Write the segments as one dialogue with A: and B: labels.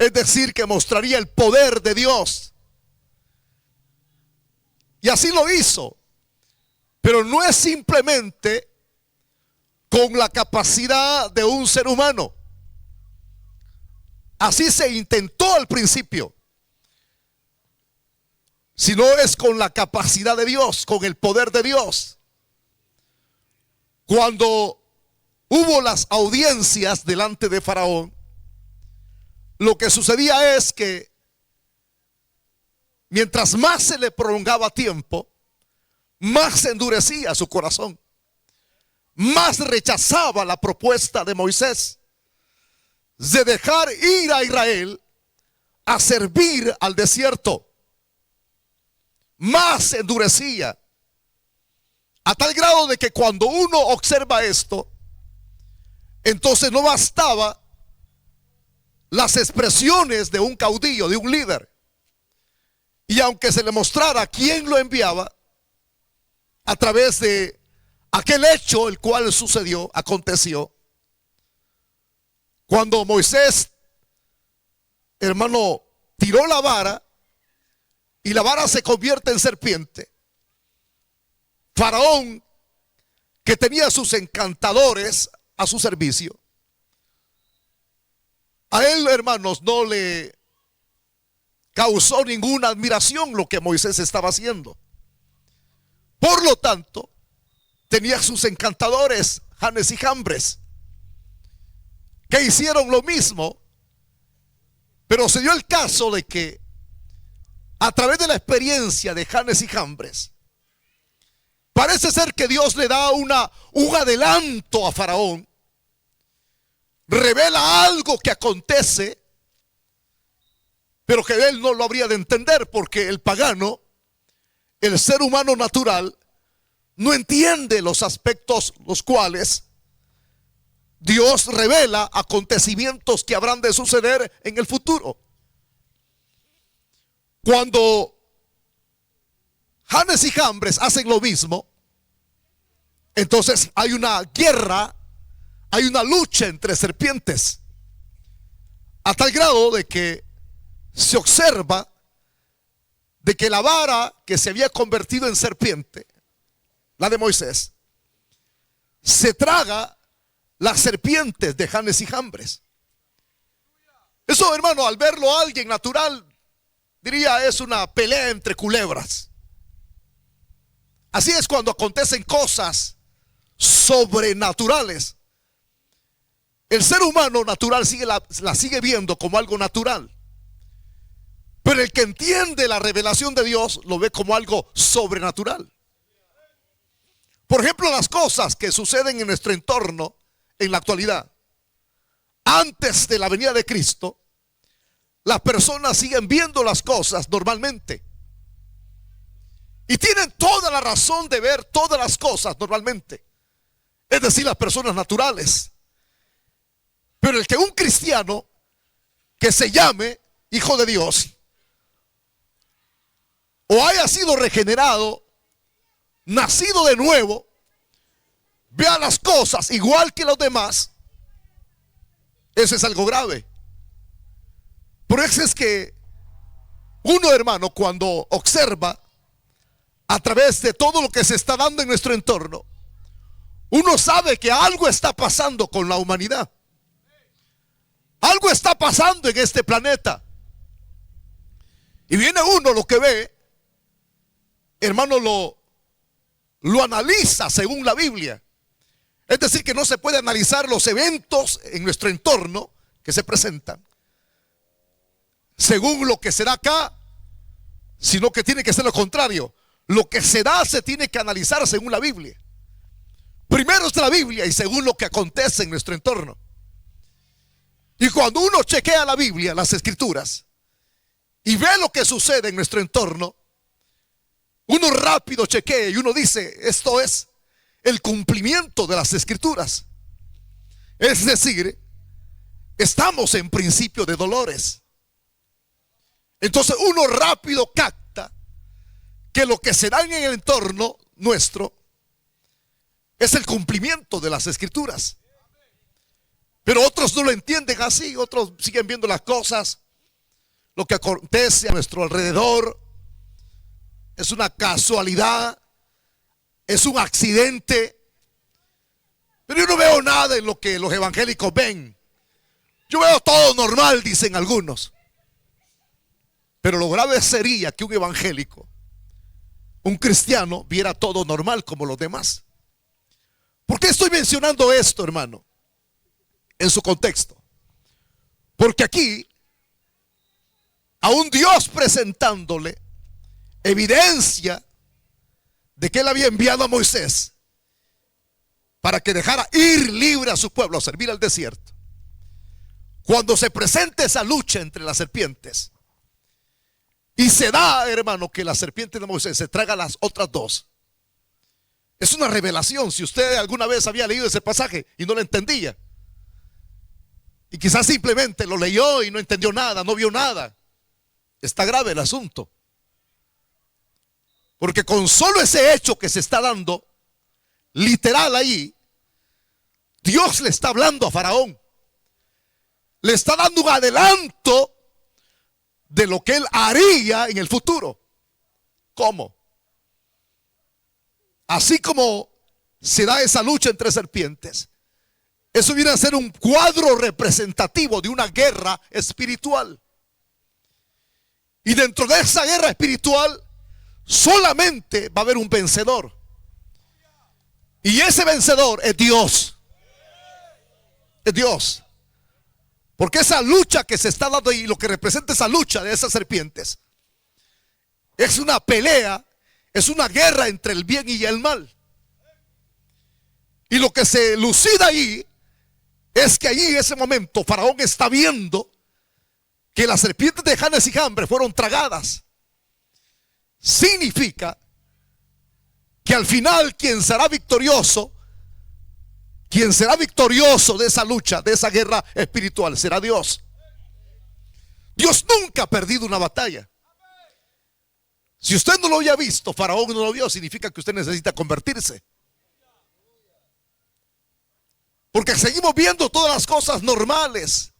A: Es decir, que mostraría el poder de Dios. Y así lo hizo. Pero no es simplemente con la capacidad de un ser humano. Así se intentó al principio. Sino es con la capacidad de Dios, con el poder de Dios. Cuando hubo las audiencias delante de Faraón, lo que sucedía es que mientras más se le prolongaba tiempo, más se endurecía su corazón, más rechazaba la propuesta de Moisés de dejar ir a Israel a servir al desierto. Más se endurecía, a tal grado de que cuando uno observa esto, entonces no bastaba las expresiones de un caudillo, de un líder. Y aunque se le mostrara quién lo enviaba, a través de aquel hecho el cual sucedió, aconteció, cuando Moisés, hermano, tiró la vara y la vara se convierte en serpiente, Faraón, que tenía sus encantadores a su servicio, a él, hermanos, no le causó ninguna admiración lo que Moisés estaba haciendo. Por lo tanto, tenía sus encantadores, Janes y Jambres, que hicieron lo mismo. Pero se dio el caso de que a través de la experiencia de Janes y Jambres, parece ser que Dios le da un adelanto a Faraón, revela algo que acontece, pero que él no lo habría de entender, porque el pagano, el ser humano natural, no entiende los aspectos los cuales Dios revela acontecimientos que habrán de suceder en el futuro. Cuando Janes y Jambres hacen lo mismo, entonces hay una guerra, hay una lucha entre serpientes, a tal grado de que se observa de que la vara que se había convertido en serpiente, la de Moisés, se traga las serpientes de Janes y Jambres. Eso, hermano, al verlo a alguien natural, diría es una pelea entre culebras. Así es cuando acontecen cosas sobrenaturales. El ser humano natural la sigue viendo como algo natural. Pero el que entiende la revelación de Dios lo ve como algo sobrenatural. Por ejemplo, las cosas que suceden en nuestro entorno en la actualidad. Antes de la venida de Cristo, las personas siguen viendo las cosas normalmente. Y tienen toda la razón de ver todas las cosas normalmente. Es decir, las personas naturales. Pero el que un cristiano que se llame hijo de Dios, o haya sido regenerado, nacido de nuevo, vea las cosas igual que los demás, eso es algo grave. Por eso es que uno, hermano, cuando observa a través de todo lo que se está dando en nuestro entorno, uno sabe que algo está pasando con la humanidad. Algo está pasando en este planeta. Y viene uno, lo que ve, hermano, lo analiza según la Biblia. Es decir, que no se puede analizar los eventos en nuestro entorno que se presentan según lo que será acá, sino que tiene que ser lo contrario. Lo que se da se tiene que analizar según la Biblia. Primero es la Biblia y según lo que acontece en nuestro entorno. Y cuando uno chequea la Biblia, las escrituras, y ve lo que sucede en nuestro entorno, uno rápido chequea y uno dice, esto es el cumplimiento de las escrituras. Es decir, estamos en principio de dolores. Entonces uno rápido capta que lo que se da en el entorno nuestro es el cumplimiento de las escrituras. Pero otros no lo entienden así, otros siguen viendo las cosas lo que acontece a nuestro alrededor es una casualidad, es un accidente. Pero yo no veo nada en lo que los evangélicos ven. Yo veo todo normal, dicen algunos. Pero lo grave sería que un evangélico, un cristiano, viera todo normal como los demás. ¿Por qué estoy mencionando esto, hermano? En su contexto. Porque aquí, a un Dios presentándole evidencia de que él había enviado a Moisés para que dejara ir libre a su pueblo a servir al desierto. Cuando se presenta esa lucha entre las serpientes y se da, hermano, que la serpiente de Moisés se traga las otras dos, es una revelación. Si usted alguna vez había leído ese pasaje y no lo entendía, y quizás simplemente lo leyó y no entendió nada, no vio nada, está grave el asunto. Porque con solo ese hecho que se está dando, literal ahí, Dios le está hablando a Faraón. Le está dando un adelanto de lo que él haría en el futuro. ¿Cómo? Así como se da esa lucha entre serpientes, eso viene a ser un cuadro representativo de una guerra espiritual. Y dentro de esa guerra espiritual solamente va a haber un vencedor. Y ese vencedor es Dios. Es Dios. Porque esa lucha que se está dando ahí, lo que representa esa lucha de esas serpientes, es una pelea, es una guerra entre el bien y el mal. Y lo que se lucida ahí es que allí en ese momento Faraón está viendo que las serpientes de Janes y Jambres fueron tragadas. Significa que al final quien será victorioso de esa lucha, de esa guerra espiritual, será Dios. Dios nunca ha perdido una batalla. Si usted no lo había visto, Faraón no lo vio, significa que usted necesita convertirse. Porque seguimos viendo todas las cosas normales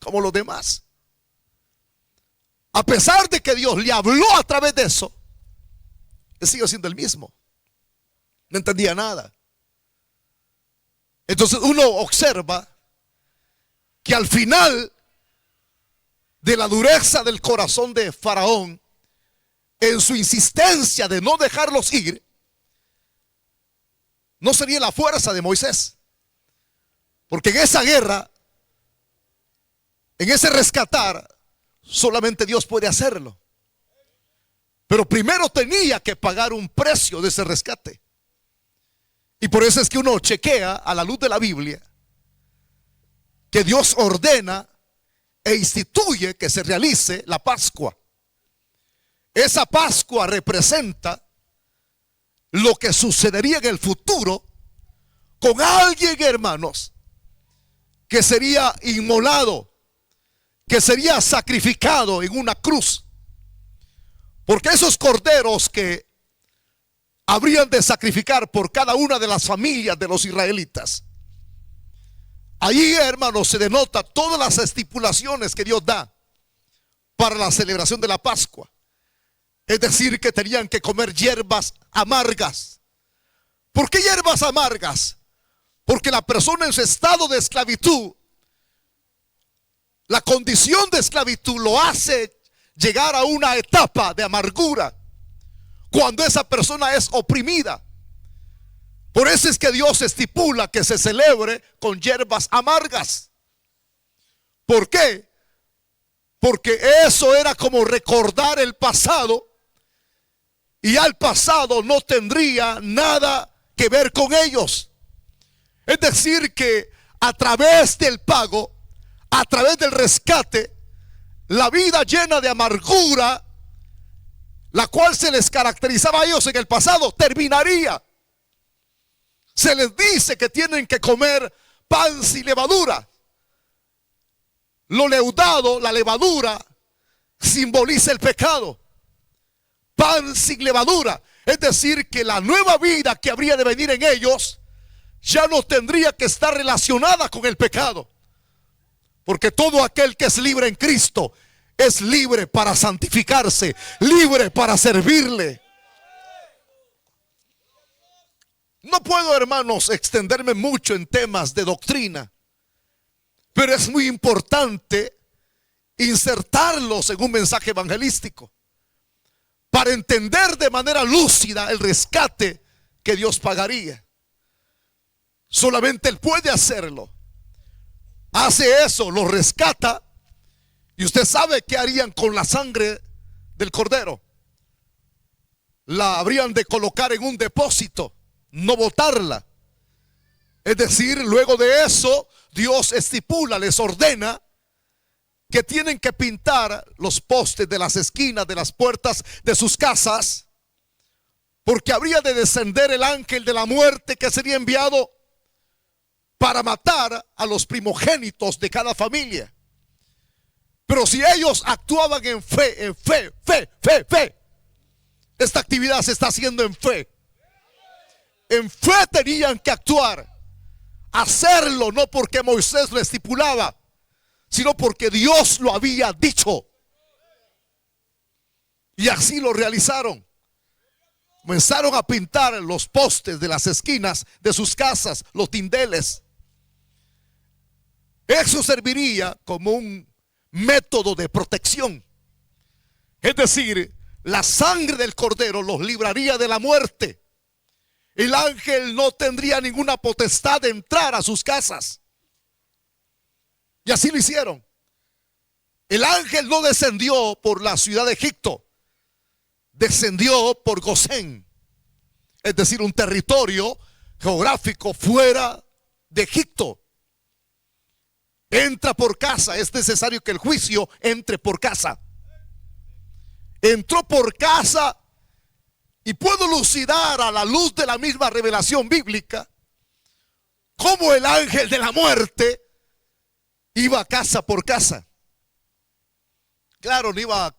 A: como los demás. A pesar de que Dios le habló a través de eso, él sigue siendo el mismo. No entendía nada. Entonces uno observa que al final de la dureza del corazón de Faraón, en su insistencia de no dejarlos ir, no sería la fuerza de Moisés. Porque en esa guerra, en ese rescatar, solamente Dios puede hacerlo. Pero primero tenía que pagar un precio de ese rescate. Y por eso es que uno chequea a la luz de la Biblia que Dios ordena e instituye que se realice la Pascua. Esa Pascua representa lo que sucedería en el futuro con alguien, hermanos, que sería inmolado, que sería sacrificado en una cruz. Porque esos corderos que habrían de sacrificar por cada una de las familias de los israelitas, allí, hermanos, se denota todas las estipulaciones que Dios da para la celebración de la Pascua. Es decir, que tenían que comer hierbas amargas. ¿Por qué hierbas amargas? Porque la persona en su estado de esclavitud, la condición de esclavitud lo hace llegar a una etapa de amargura cuando esa persona es oprimida. Por eso es que Dios estipula que se celebre con hierbas amargas. ¿Por qué? Porque eso era como recordar el pasado, y ya el pasado no tendría nada que ver con ellos. Es decir, que a través del pago, a través del rescate, la vida llena de amargura, la cual se les caracterizaba a ellos en el pasado, terminaría. Se les dice que tienen que comer pan sin levadura. Lo leudado, la levadura, simboliza el pecado. Pan sin levadura, es decir, que la nueva vida que habría de venir en ellos ya no tendría que estar relacionada con el pecado. Porque todo aquel que es libre en Cristo es libre para santificarse, libre para servirle. No puedo, hermanos, extenderme mucho en temas de doctrina, pero es muy importante insertarlos en un mensaje evangelístico para entender de manera lúcida el rescate que Dios pagaría. Solamente Él puede hacerlo. Hace eso, lo rescata. Y usted sabe qué harían con la sangre del cordero. La habrían de colocar en un depósito, no botarla. Es decir, luego de eso, Dios estipula, les ordena que tienen que pintar los postes de las esquinas de las puertas de sus casas, porque habría de descender el ángel de la muerte que sería enviado para matar a los primogénitos de cada familia. Pero si ellos actuaban en fe, esta actividad se está haciendo en fe. En fe tenían que actuar, hacerlo no porque Moisés lo estipulaba, sino porque Dios lo había dicho. Y así lo realizaron. Comenzaron a pintar los postes de las esquinas de sus casas, los dinteles. Eso serviría como un método de protección. Es decir, la sangre del cordero los libraría de la muerte. El ángel no tendría ninguna potestad de entrar a sus casas. Y así lo hicieron. El ángel no descendió por la ciudad de Egipto, descendió por Gosén, es decir, un territorio geográfico fuera de Egipto. Entra por casa, es necesario que el juicio entre por casa. Entró por casa, y puedo lucidar a la luz de la misma revelación bíblica cómo el ángel de la muerte iba casa por casa. Claro, no iba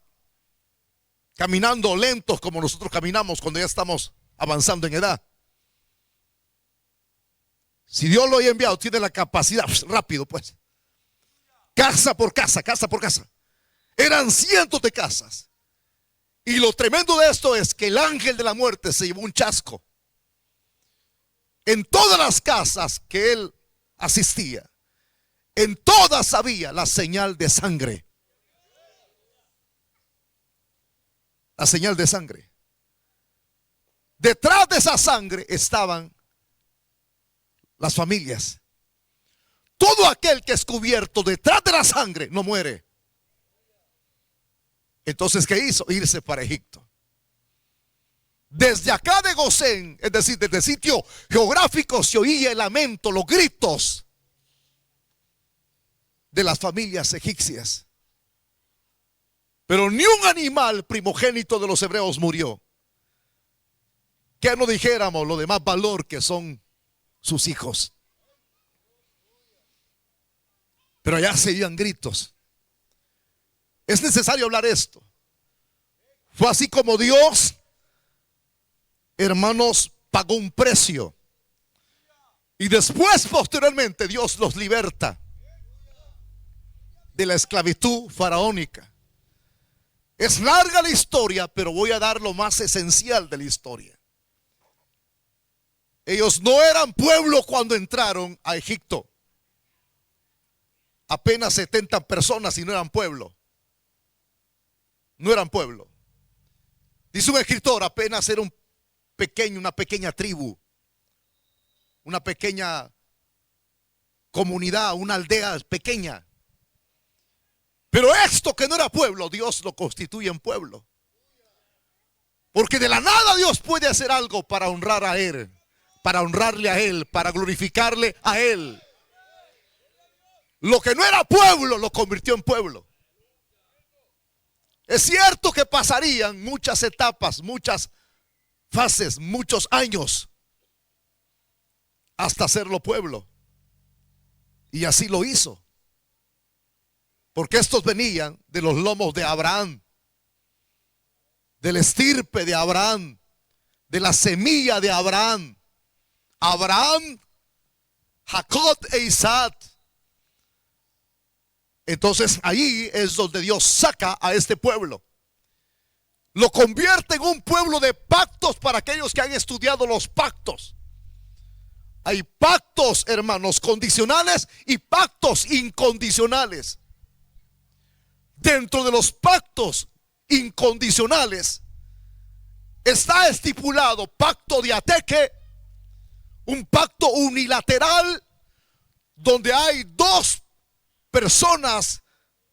A: caminando lentos como nosotros caminamos cuando ya estamos avanzando en edad. Si Dios lo había enviado, tiene la capacidad, rápido pues. Casa por casa, casa por casa. Eran cientos de casas. Y lo tremendo de esto es que el ángel de la muerte se llevó un chasco. En todas las casas que él asistía, en todas había la señal de sangre. La señal de sangre. Detrás de esa sangre estaban las familias. Todo aquel que es cubierto detrás de la sangre no muere. Entonces, ¿qué hizo? Irse para Egipto. Desde acá de Gosén, es decir, desde el sitio geográfico, se oía el lamento, los gritos de las familias egipcias. Pero ni un animal primogénito de los hebreos murió. Que no dijéramos lo de más valor que son sus hijos. Pero allá se oían gritos. Es necesario hablar esto. Fue así como Dios, hermanos, pagó un precio. Y después, posteriormente, Dios los liberta de la esclavitud faraónica. Es larga la historia, pero voy a dar lo más esencial de la historia. Ellos no eran pueblo cuando entraron a Egipto. Apenas 70 personas y no eran pueblo. No eran pueblo. Dice un escritor, apenas era una pequeña tribu, una pequeña comunidad, una aldea pequeña. Pero esto que no era pueblo, Dios lo constituye en pueblo. Porque de la nada Dios puede hacer algo para honrar a Él, para honrarle a Él, para glorificarle a Él. Lo que no era pueblo lo convirtió en pueblo. Es cierto que pasarían muchas etapas, muchas fases, muchos años hasta hacerlo pueblo. Y así lo hizo. Porque estos venían de los lomos de Abraham, del estirpe de Abraham, de la semilla de Abraham. Abraham, Jacob e Isaac. Entonces ahí es donde Dios saca a este pueblo. Lo convierte en un pueblo de pactos para aquellos que han estudiado los pactos. Hay pactos, hermanos, condicionales y pactos incondicionales. Dentro de los pactos incondicionales está estipulado pacto de ateque, un pacto unilateral donde hay dos personas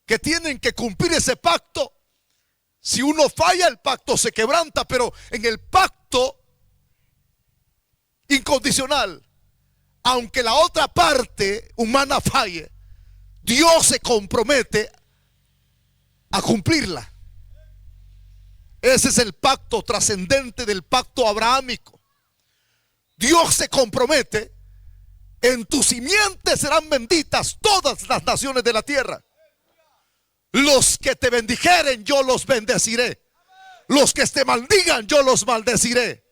A: que tienen que cumplir ese pacto. Si uno falla, el pacto se quebranta, pero en el pacto incondicional, aunque la otra parte humana falle, Dios se compromete a cumplirla. Ese es el pacto trascendente del pacto abrahámico. Dios se compromete: en tu simiente serán benditas todas las naciones de la tierra. Los que te bendijeren, yo los bendeciré. Los que te maldigan, yo los maldeciré.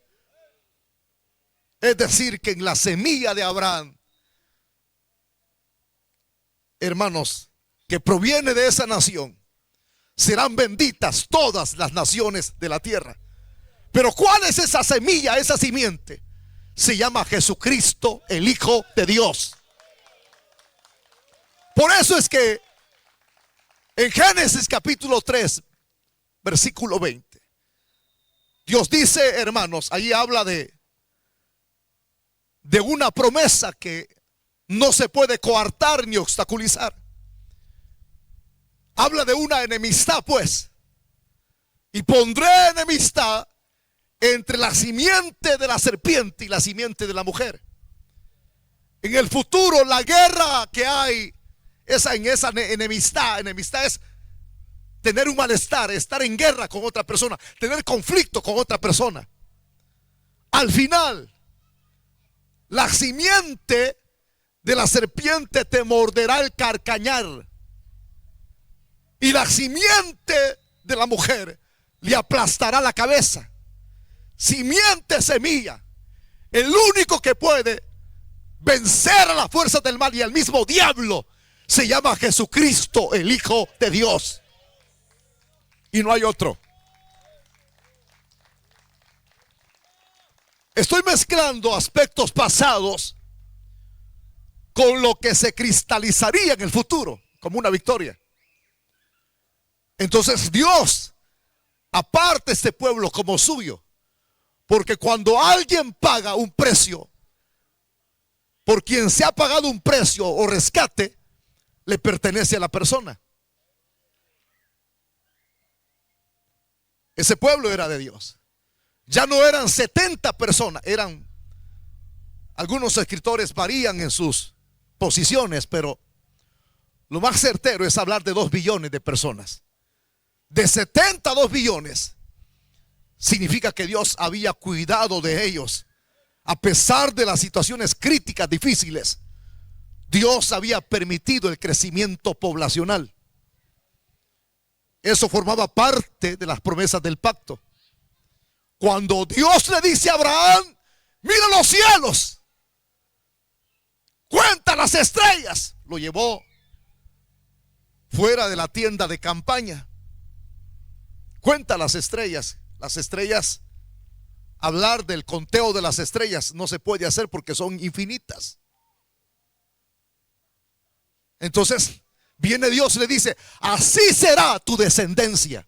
A: Es decir, que en la semilla de Abraham, hermanos, que proviene de esa nación, serán benditas todas las naciones de la tierra. Pero ¿cuál es esa semilla, esa simiente? Se llama Jesucristo, el Hijo de Dios. Por eso es que en Génesis capítulo 3, versículo 20, Dios dice, hermanos, ahí habla de una promesa que no se puede coartar ni obstaculizar. Habla de una enemistad, pues. Y pondré enemistad entre la simiente de la serpiente y la simiente de la mujer. En el futuro, la guerra que hay en esa enemistad es tener un malestar, estar en guerra con otra persona, tener conflicto con otra persona. Al final, la simiente de la serpiente te morderá el carcañar, y la simiente de la mujer le aplastará la cabeza. Simiente, semilla. El único que puede vencer a las fuerzas del mal y al mismo diablo se llama Jesucristo, el Hijo de Dios. Y no hay otro. Estoy mezclando aspectos pasados con lo que se cristalizaría en el futuro como una victoria. Entonces Dios aparte este pueblo como suyo, porque cuando alguien paga un precio, por quien se ha pagado un precio o rescate, le pertenece a la persona. Ese pueblo era de Dios. Ya no eran 70 personas, eran, algunos escritores varían en sus posiciones, pero lo más certero es hablar de 2 billones de personas. De 70 a 2 billones significa que Dios había cuidado de ellos. A pesar de las situaciones críticas, difíciles, Dios había permitido el crecimiento poblacional. Eso formaba parte de las promesas del pacto. Cuando Dios le dice a Abraham: mira los cielos, cuenta las estrellas, lo llevó fuera de la tienda de campaña. Cuenta las estrellas. Las estrellas, hablar del conteo de las estrellas no se puede hacer porque son infinitas. Entonces viene Dios y le dice: así será tu descendencia,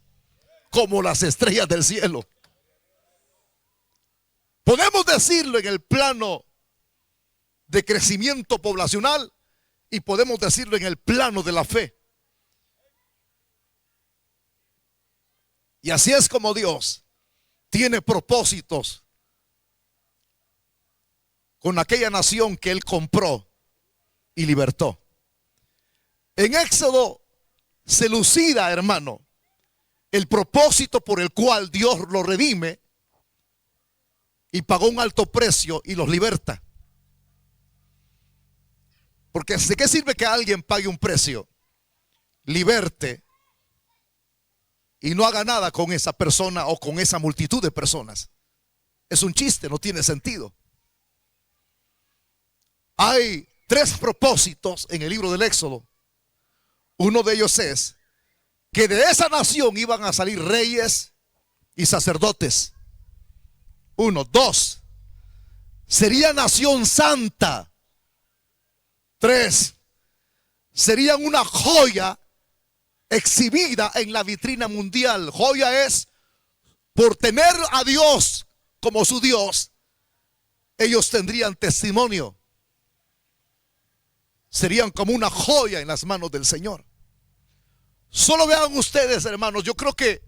A: como las estrellas del cielo. Podemos decirlo en el plano de crecimiento poblacional y podemos decirlo en el plano de la fe. Y así es como Dios tiene propósitos con aquella nación que Él compró y libertó. En Éxodo se lucida, hermano, el propósito por el cual Dios lo redime y pagó un alto precio y los liberta. Porque ¿de qué sirve que alguien pague un precio, liberte y no haga nada con esa persona o con esa multitud de personas? Es un chiste, no tiene sentido. Hay 3 propósitos en el libro del Éxodo. Uno de ellos es que de esa nación iban a salir reyes y sacerdotes. Uno. Dos, sería nación santa. Tres, serían una joya exhibida en la vitrina mundial. Joya es por tener a Dios como su Dios, ellos tendrían testimonio. Serían como una joya en las manos del Señor. Solo vean ustedes, hermanos, yo creo que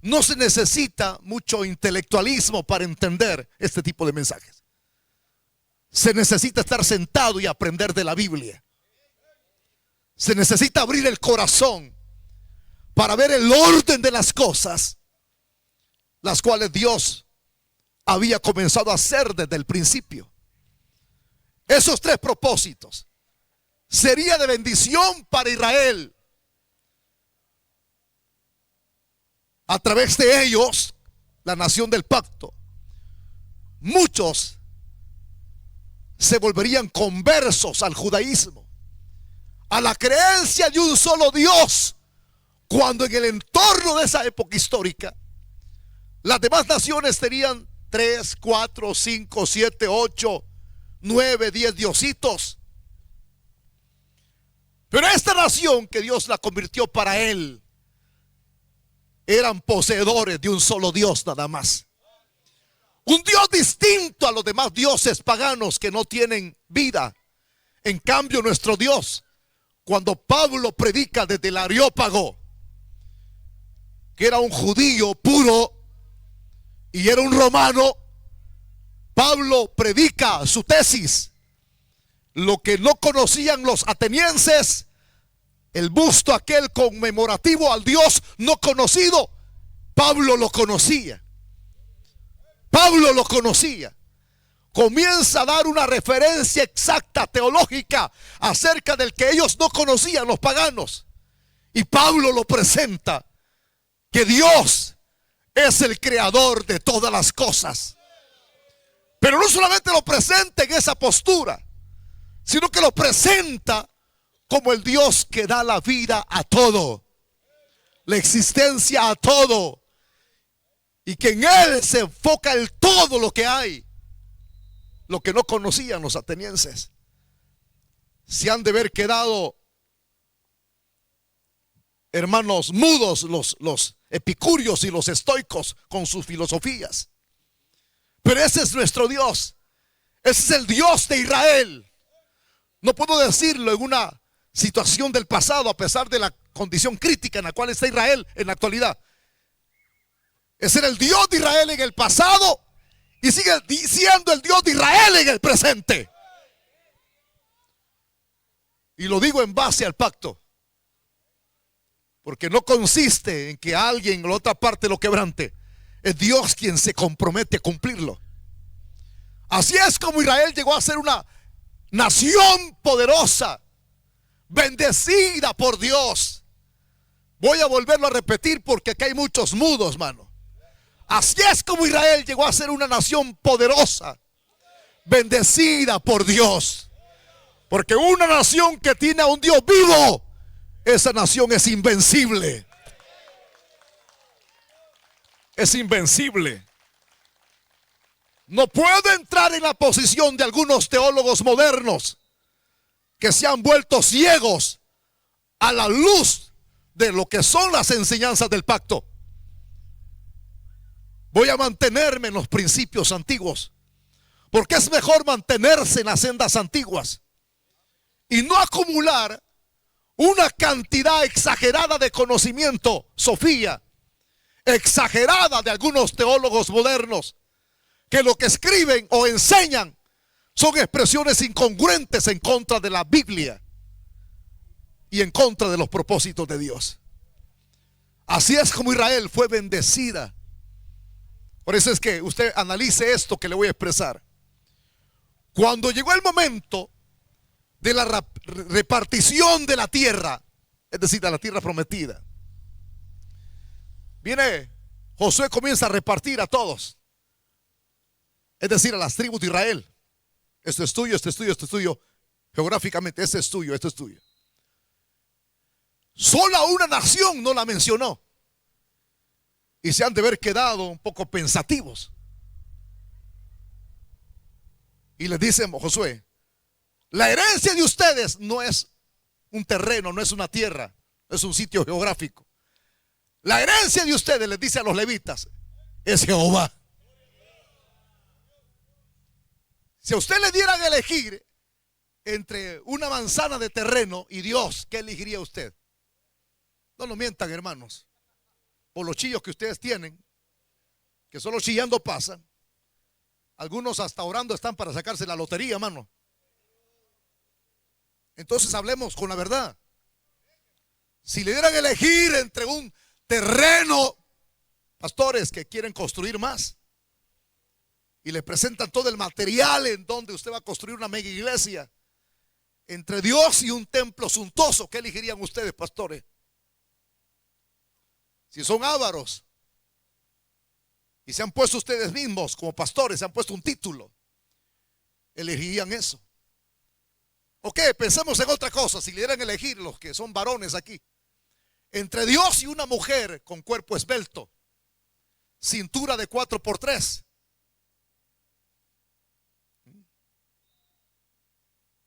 A: no se necesita mucho intelectualismo para entender este tipo de mensajes. Se necesita estar sentado y aprender de la Biblia. Se necesita abrir el corazón para ver el orden de las cosas, las cuales Dios había comenzado a hacer desde el principio. Esos tres propósitos sería de bendición para Israel. A través de ellos, la nación del pacto, muchos se volverían conversos al judaísmo, a la creencia de un solo Dios, cuando en el entorno de esa época histórica las demás naciones tenían 3, 4, 5, 7, 8, 9, 10 diositos. Pero esta nación que Dios la convirtió para él, eran poseedores de un solo Dios nada más. Un Dios distinto a los demás dioses paganos que no tienen vida. En cambio, nuestro Dios, cuando Pablo predica desde el Areópago, que era un judío puro y era un romano, Pablo predica su tesis. Lo que no conocían los atenienses, el busto aquel conmemorativo al Dios no conocido, Pablo lo conocía. Pablo lo conocía. Comienza a dar una referencia exacta teológica acerca del que ellos no conocían, los paganos. Y Pablo lo presenta, que Dios es el creador de todas las cosas. Pero no solamente lo presenta en esa postura, sino que lo presenta como el Dios que da la vida a todo, la existencia a todo, y que en Él se enfoca el todo lo que hay. Lo que no conocían los atenienses, se han de haber quedado, hermanos, mudos los epicúreos y los estoicos con sus filosofías. Pero ese es nuestro Dios. Ese es el Dios de Israel. No puedo decirlo en una situación del pasado, a pesar de la condición crítica en la cual está Israel en la actualidad. Ese era el Dios de Israel en el pasado y sigue siendo el Dios de Israel en el presente. Y lo digo en base al pacto, porque no consiste en que alguien en la otra parte lo quebrante. Es Dios quien se compromete a cumplirlo. Así es como Israel llegó a ser una nación poderosa, bendecida por Dios. Voy a volverlo a repetir porque acá hay muchos mudos, mano. Así es como Israel llegó a ser una nación poderosa, bendecida por Dios. Porque una nación que tiene a un Dios vivo, esa nación es invencible. Es invencible. No puedo entrar en la posición de algunos teólogos modernos que se han vuelto ciegos a la luz de lo que son las enseñanzas del pacto. Voy a mantenerme en los principios antiguos, porque es mejor mantenerse en las sendas antiguas y no acumular una cantidad exagerada de conocimiento, Sofía, exagerada de algunos teólogos modernos, que lo que escriben o enseñan son expresiones incongruentes en contra de la Biblia y en contra de los propósitos de Dios. Así es como Israel fue bendecida. Por eso es que usted analice esto que le voy a expresar. Cuando llegó el momento de la repartición de la tierra, es decir, de la tierra prometida, viene Josué, comienza a repartir a todos, es decir, a las tribus de Israel. Esto es tuyo, esto es tuyo, esto es tuyo. Geográficamente, este es tuyo, esto es tuyo. Sola una nación no la mencionó. Y se han de haber quedado un poco pensativos. Y les dice Josué: la herencia de ustedes no es un terreno, no es una tierra, no es un sitio geográfico. La herencia de ustedes, les dice a los levitas, es Jehová. Si a usted le dieran a elegir entre una manzana de terreno y Dios, ¿qué elegiría usted? No lo mientan, hermanos, por los chillos que ustedes tienen, que solo chillando pasan. Algunos hasta orando están para sacarse la lotería, hermano. Entonces hablemos con la verdad. Si le dieran a elegir entre un terreno, pastores que quieren construir más y le presentan todo el material en donde usted va a construir una mega iglesia, entre Dios y un templo suntuoso, ¿qué elegirían ustedes, pastores? Si son ávaros y se han puesto ustedes mismos como pastores, se han puesto un título, elegirían eso. Ok, pensemos en otra cosa. Si le dieran a elegir, los que son varones aquí, entre Dios y una mujer con cuerpo esbelto, cintura de 4x3,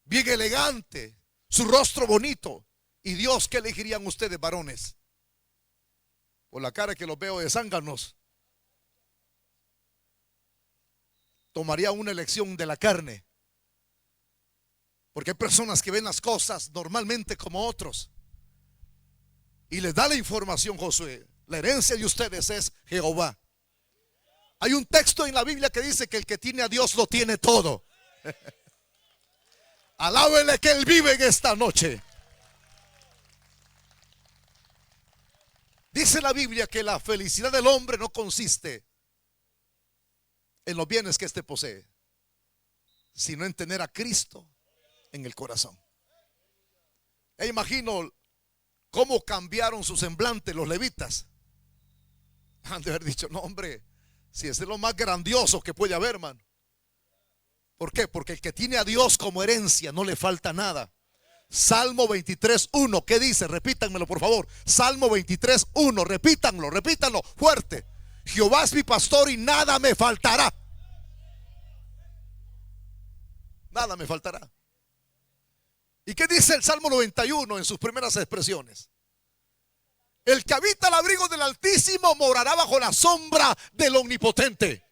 A: bien elegante, su rostro bonito, y Dios, ¿qué elegirían ustedes, varones? Por la cara que los veo de zánganos, tomaría una elección de la carne. Porque hay personas que ven las cosas normalmente como otros. Y les da la información Josué: la herencia de ustedes es Jehová. Hay un texto en la Biblia que dice que el que tiene a Dios lo tiene todo. Alábenle que Él vive en esta noche. Dice la Biblia que la felicidad del hombre no consiste en los bienes que éste posee, sino en tener a Cristo en el corazón. E imagino cómo cambiaron su semblante los levitas. Han de haber dicho: no, hombre, si ese es lo más grandioso que puede haber, hermano. ¿Por qué? Porque el que tiene a Dios como herencia no le falta nada. Salmo 23:1, ¿qué dice? Repítanmelo, por favor. Salmo 23:1, repítanlo fuerte. Jehová es mi pastor y nada me faltará. Nada me faltará. ¿Y qué dice el Salmo 91 en sus primeras expresiones? El que habita al abrigo del Altísimo morará bajo la sombra del Omnipotente.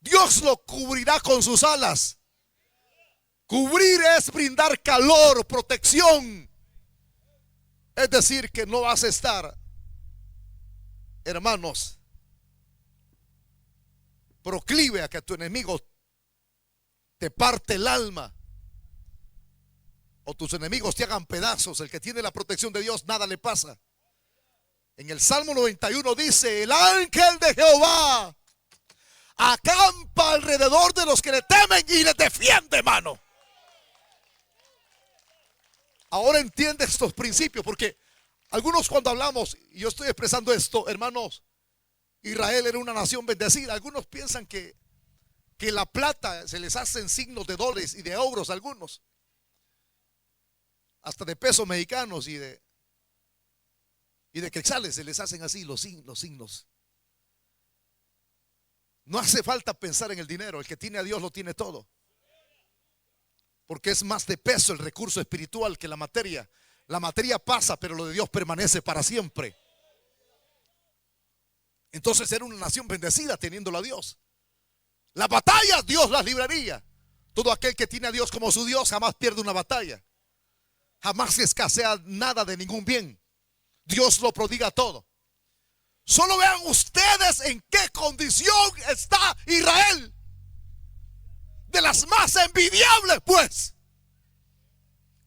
A: Dios lo cubrirá con sus alas. Cubrir es brindar calor, protección. Es decir, que no vas a estar, hermanos, proclive a que tu enemigo te parte el alma, o tus enemigos te hagan pedazos. El que tiene la protección de Dios, nada le pasa. En el Salmo 91 dice: el ángel de Jehová acampa alrededor de los que le temen y les defiende, hermano. Ahora entiende estos principios, porque algunos, cuando hablamos, y yo estoy expresando esto, hermanos, Israel era una nación bendecida. Algunos piensan que la plata se les hacen signos de dólares y de euros, algunos hasta de pesos mexicanos y de quetzales se les hacen así los signos. No hace falta pensar en el dinero. El que tiene a Dios lo tiene todo, porque es más de peso el recurso espiritual que la materia. La materia pasa, pero lo de Dios permanece para siempre. Entonces era una nación bendecida teniéndolo a Dios. Las batallas Dios las libraría. Todo aquel que tiene a Dios como su Dios jamás pierde una batalla. Jamás escasea nada de ningún bien. Dios lo prodiga todo. Solo vean ustedes en qué condición está Israel. De las más envidiables, pues.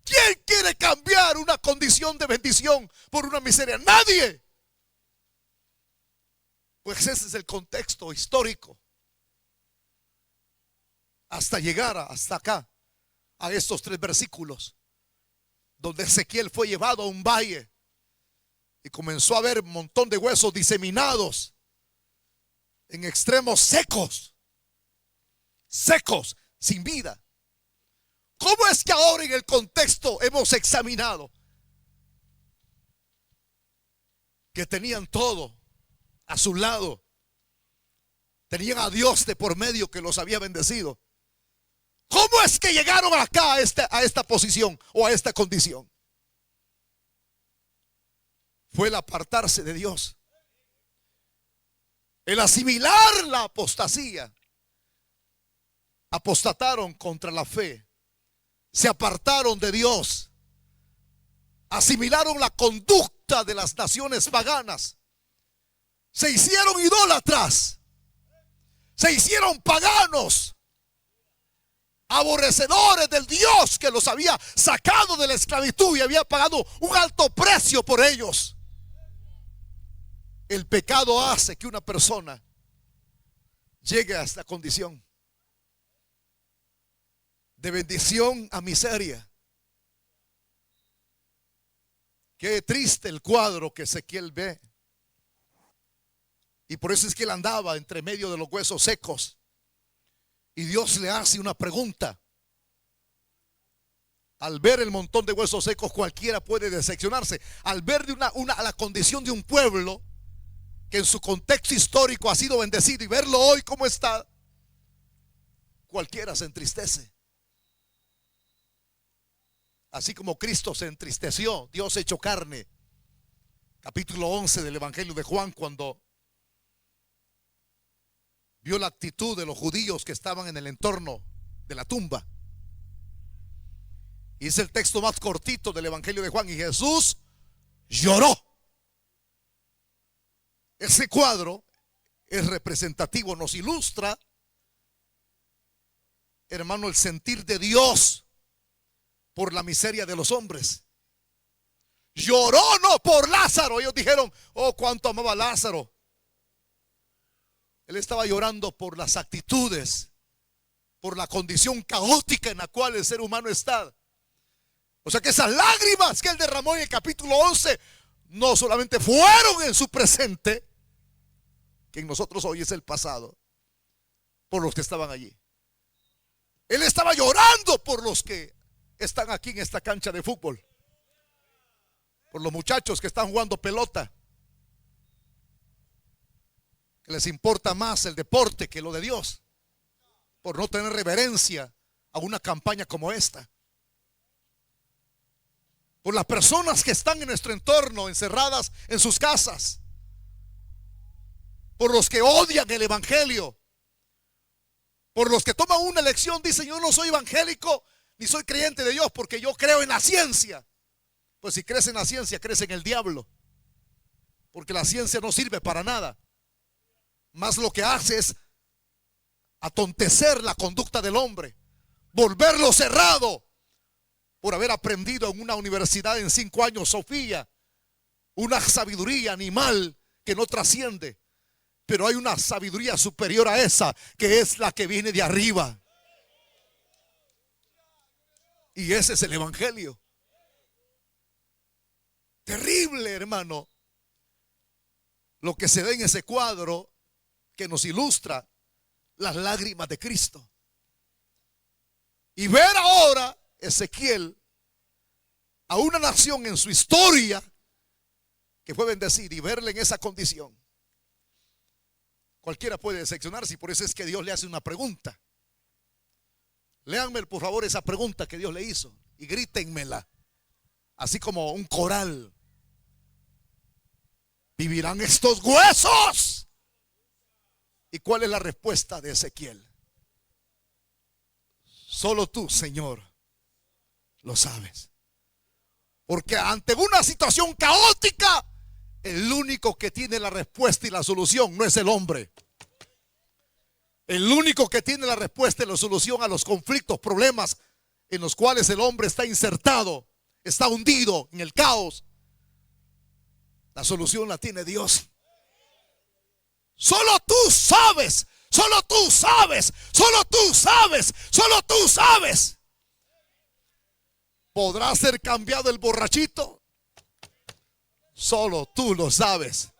A: ¿Quién quiere cambiar una condición de bendición por una miseria? Nadie. Pues ese es el contexto histórico, hasta llegar hasta acá, a estos 3 versículos, donde Ezequiel fue llevado a un valle y comenzó a ver un montón de huesos diseminados en extremos secos, sin vida. ¿Cómo es que ahora en el contexto hemos examinado que tenían todo a su lado, tenían a Dios de por medio que los había bendecido. ¿Cómo es que llegaron acá a esta posición o a esta condición? Fue el apartarse de Dios, el asimilar la apostasía. Apostataron contra la fe, se apartaron de Dios, asimilaron la conducta de las naciones paganas, se hicieron idólatras, se hicieron paganos, aborrecedores del Dios que los había sacado de la esclavitud y había pagado un alto precio por ellos. El pecado hace que una persona llegue a esta condición de bendición a miseria. Qué triste el cuadro que Ezequiel ve. Y por eso es que él andaba entre medio de los huesos secos. Y Dios le hace una pregunta. Al ver el montón de huesos secos, cualquiera puede decepcionarse. Al ver la condición de un pueblo que en su contexto histórico ha sido bendecido, y verlo hoy como está, cualquiera se entristece. Así como Cristo se entristeció, Dios hecho carne. Capítulo 11 del Evangelio de Juan, cuando vio la actitud de los judíos que estaban en el entorno de la tumba. Y es el texto más cortito del Evangelio de Juan. Y Jesús lloró. Ese cuadro es representativo, nos ilustra, hermano, el sentir de Dios por la miseria de los hombres. Lloró no por Lázaro. Ellos dijeron, oh, cuánto amaba a Lázaro. Él estaba llorando por las actitudes, por la condición caótica en la cual el ser humano está. O sea que esas lágrimas que él derramó en el capítulo 11 no solamente fueron en su presente, que en nosotros hoy es el pasado, por los que estaban allí. Él estaba llorando por los que están aquí en esta cancha de fútbol, por los muchachos que están jugando pelota, que les importa más el deporte que lo de Dios, por no tener reverencia a una campaña como esta. Por las personas que están en nuestro entorno, encerradas en sus casas, por los que odian el evangelio, por los que toman una elección, dicen, yo no soy evangélico ni soy creyente de Dios porque yo creo en la ciencia. Pues si crees en la ciencia, crees en el diablo, porque la ciencia no sirve para nada, más lo que hace es atontecer la conducta del hombre, volverlo cerrado, por haber aprendido en una universidad en 5 años, Sofía, una sabiduría animal que no trasciende. Pero hay una sabiduría superior a esa, que es la que viene de arriba. Y ese es el evangelio. Terrible, hermano, lo que se ve en ese cuadro que nos ilustra las lágrimas de Cristo. Y ver ahora Ezequiel a una nación en su historia que fue bendecida, y verle en esa condición, cualquiera puede decepcionarse. Y por eso es que Dios le hace una pregunta. Léanme por favor esa pregunta que Dios le hizo y grítenmela, así como un coral. ¿Vivirán estos huesos? ¿Y cuál es la respuesta de Ezequiel? Solo tú, Señor, lo sabes. Porque ante una situación caótica, el único que tiene la respuesta y la solución no es el hombre. El único que tiene la respuesta y la solución a los conflictos, problemas en los cuales el hombre está insertado, está hundido en el caos, la solución la tiene Dios. Solo tú sabes, solo tú sabes, solo tú sabes, solo tú sabes. ¿Podrá ser cambiado el borrachito? Solo tú lo sabes.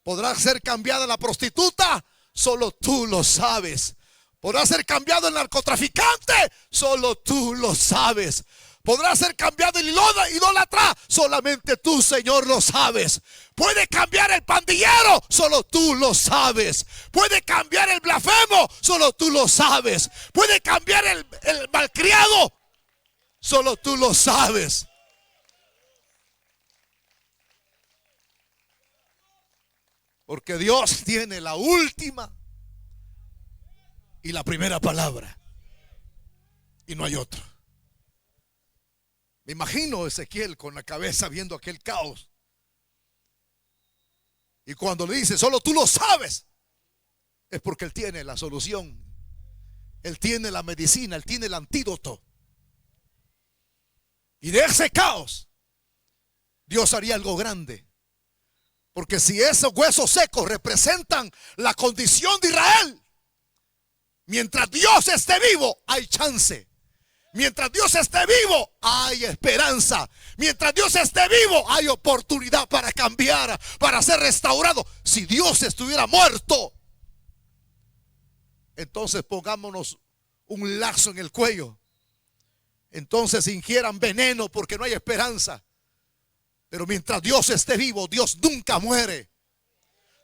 A: ¿Podrá ser cambiada la prostituta? Solo tú lo sabes. ¿Podrá ser cambiado el narcotraficante? Solo tú lo sabes. Podrá ser cambiado el idólatra. Solamente tú, Señor, lo sabes. Puede cambiar el pandillero. Solo tú lo sabes. Puede cambiar el blasfemo. Solo tú lo sabes. Puede cambiar el malcriado. Solo tú lo sabes. Porque Dios tiene la última y la primera palabra. Y no hay otro. Me imagino a Ezequiel con la cabeza viendo aquel caos. Y cuando le dice, solo tú lo sabes, es porque Él tiene la solución. Él tiene la medicina, Él tiene el antídoto. Y de ese caos, Dios haría algo grande. Porque si esos huesos secos representan la condición de Israel, mientras Dios esté vivo, hay chance. Mientras Dios esté vivo, hay esperanza. Mientras Dios esté vivo, hay oportunidad para cambiar, para ser restaurado. Si Dios estuviera muerto, entonces pongámonos un lazo en el cuello. Entonces ingieran veneno porque no hay esperanza. Pero mientras Dios esté vivo, Dios nunca muere.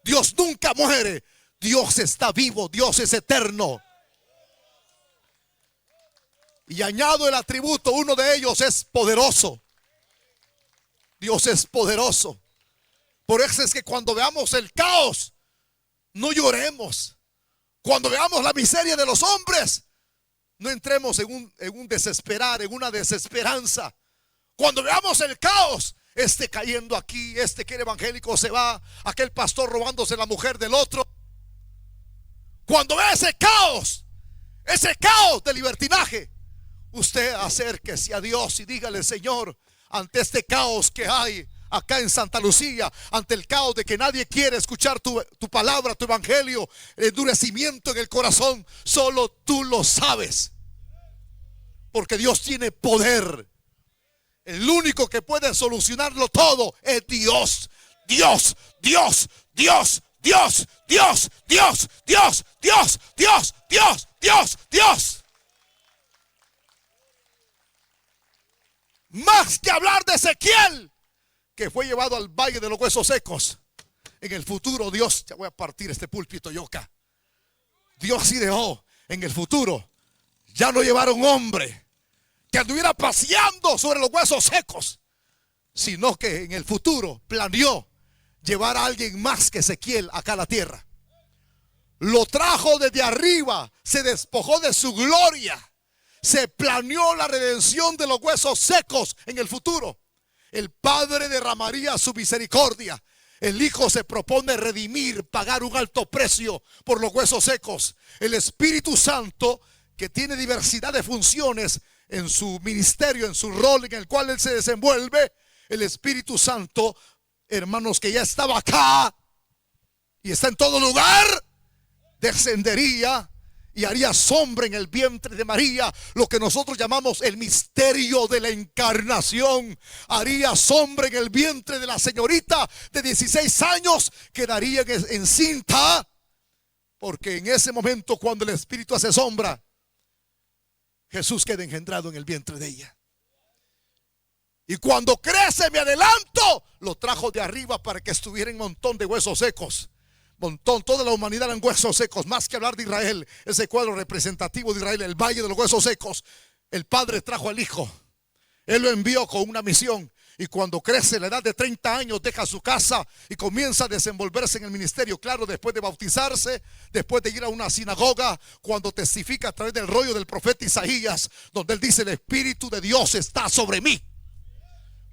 A: Dios nunca muere. Dios está vivo, Dios es eterno. Y añado el atributo, uno de ellos es poderoso. Dios es poderoso. Por eso es que cuando veamos el caos, no lloremos. Cuando veamos la miseria de los hombres, no entremos en un desesperar, en una desesperanza. Cuando veamos el caos, este cayendo aquí, este que era evangélico se va, aquel pastor robándose la mujer del otro. Cuando vea ese caos de libertinaje, usted acérquese a Dios y dígale: Señor, ante este caos que hay acá en Santa Lucía, ante el caos de que nadie quiere escuchar tu palabra, tu evangelio, el endurecimiento en el corazón, solo tú lo sabes. Porque Dios tiene poder. El único que puede solucionarlo todo es Dios. Dios, Dios, Dios, Dios, Dios, Dios, Dios, Dios, Dios, Dios, Dios, Dios. Más que hablar de Ezequiel, que fue llevado al valle de los huesos secos. En el futuro Dios, ya voy a partir este púlpito yo acá. Dios ideó en el futuro ya no llevar a un hombre que anduviera paseando sobre los huesos secos, sino que en el futuro planeó llevar a alguien más que Ezequiel acá a la tierra. Lo trajo desde arriba, se despojó de su gloria. Se planeó la redención de los huesos secos en el futuro. El Padre derramaría su misericordia. El Hijo se propone redimir, pagar un alto precio por los huesos secos. El Espíritu Santo, que tiene diversidad de funciones en su ministerio, en su rol en el cual Él se desenvuelve. El Espíritu Santo, hermanos, que ya estaba acá y está en todo lugar, descendería y haría sombra en el vientre de María, lo que nosotros llamamos el misterio de la encarnación. Haría sombra en el vientre de la señorita de 16 años, quedaría encinta, porque en ese momento, cuando el Espíritu hace sombra, Jesús queda engendrado en el vientre de ella. Y cuando crece, me adelanto, lo trajo de arriba para que estuviera en un montón de huesos secos. Toda la humanidad en huesos secos. Más que hablar de Israel, ese cuadro representativo de Israel, el valle de los huesos secos. El Padre trajo al Hijo. Él lo envió con una misión. Y cuando crece, la edad de 30 años, deja su casa y comienza a desenvolverse en el ministerio. Claro, después de bautizarse, después de ir a una sinagoga, cuando testifica a través del rollo del profeta Isaías, donde él dice: el Espíritu de Dios está sobre mí.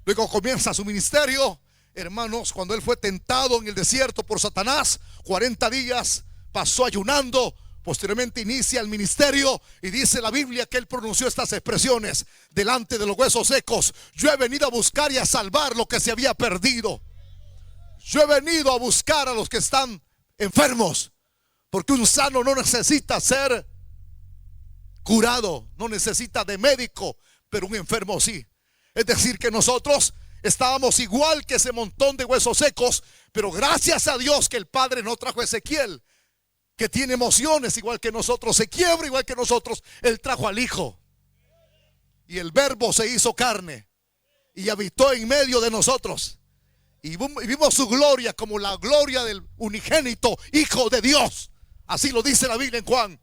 A: Luego comienza su ministerio. Hermanos, cuando él fue tentado en el desierto por Satanás, 40 días pasó ayunando. Posteriormente inicia el ministerio y dice la Biblia que él pronunció estas expresiones delante de los huesos secos: yo he venido a buscar y a salvar lo que se había perdido. Yo he venido a buscar a los que están enfermos, porque un sano no necesita ser curado, no necesita de médico, pero un enfermo sí. Es decir, que nosotros estábamos igual que ese montón de huesos secos, pero gracias a Dios que el Padre no trajo a Ezequiel, que tiene emociones igual que nosotros, se quiebra igual que nosotros. Él trajo al Hijo. Y el Verbo se hizo carne y habitó en medio de nosotros. Y vimos su gloria como la gloria del unigénito Hijo de Dios. Así lo dice la Biblia en Juan.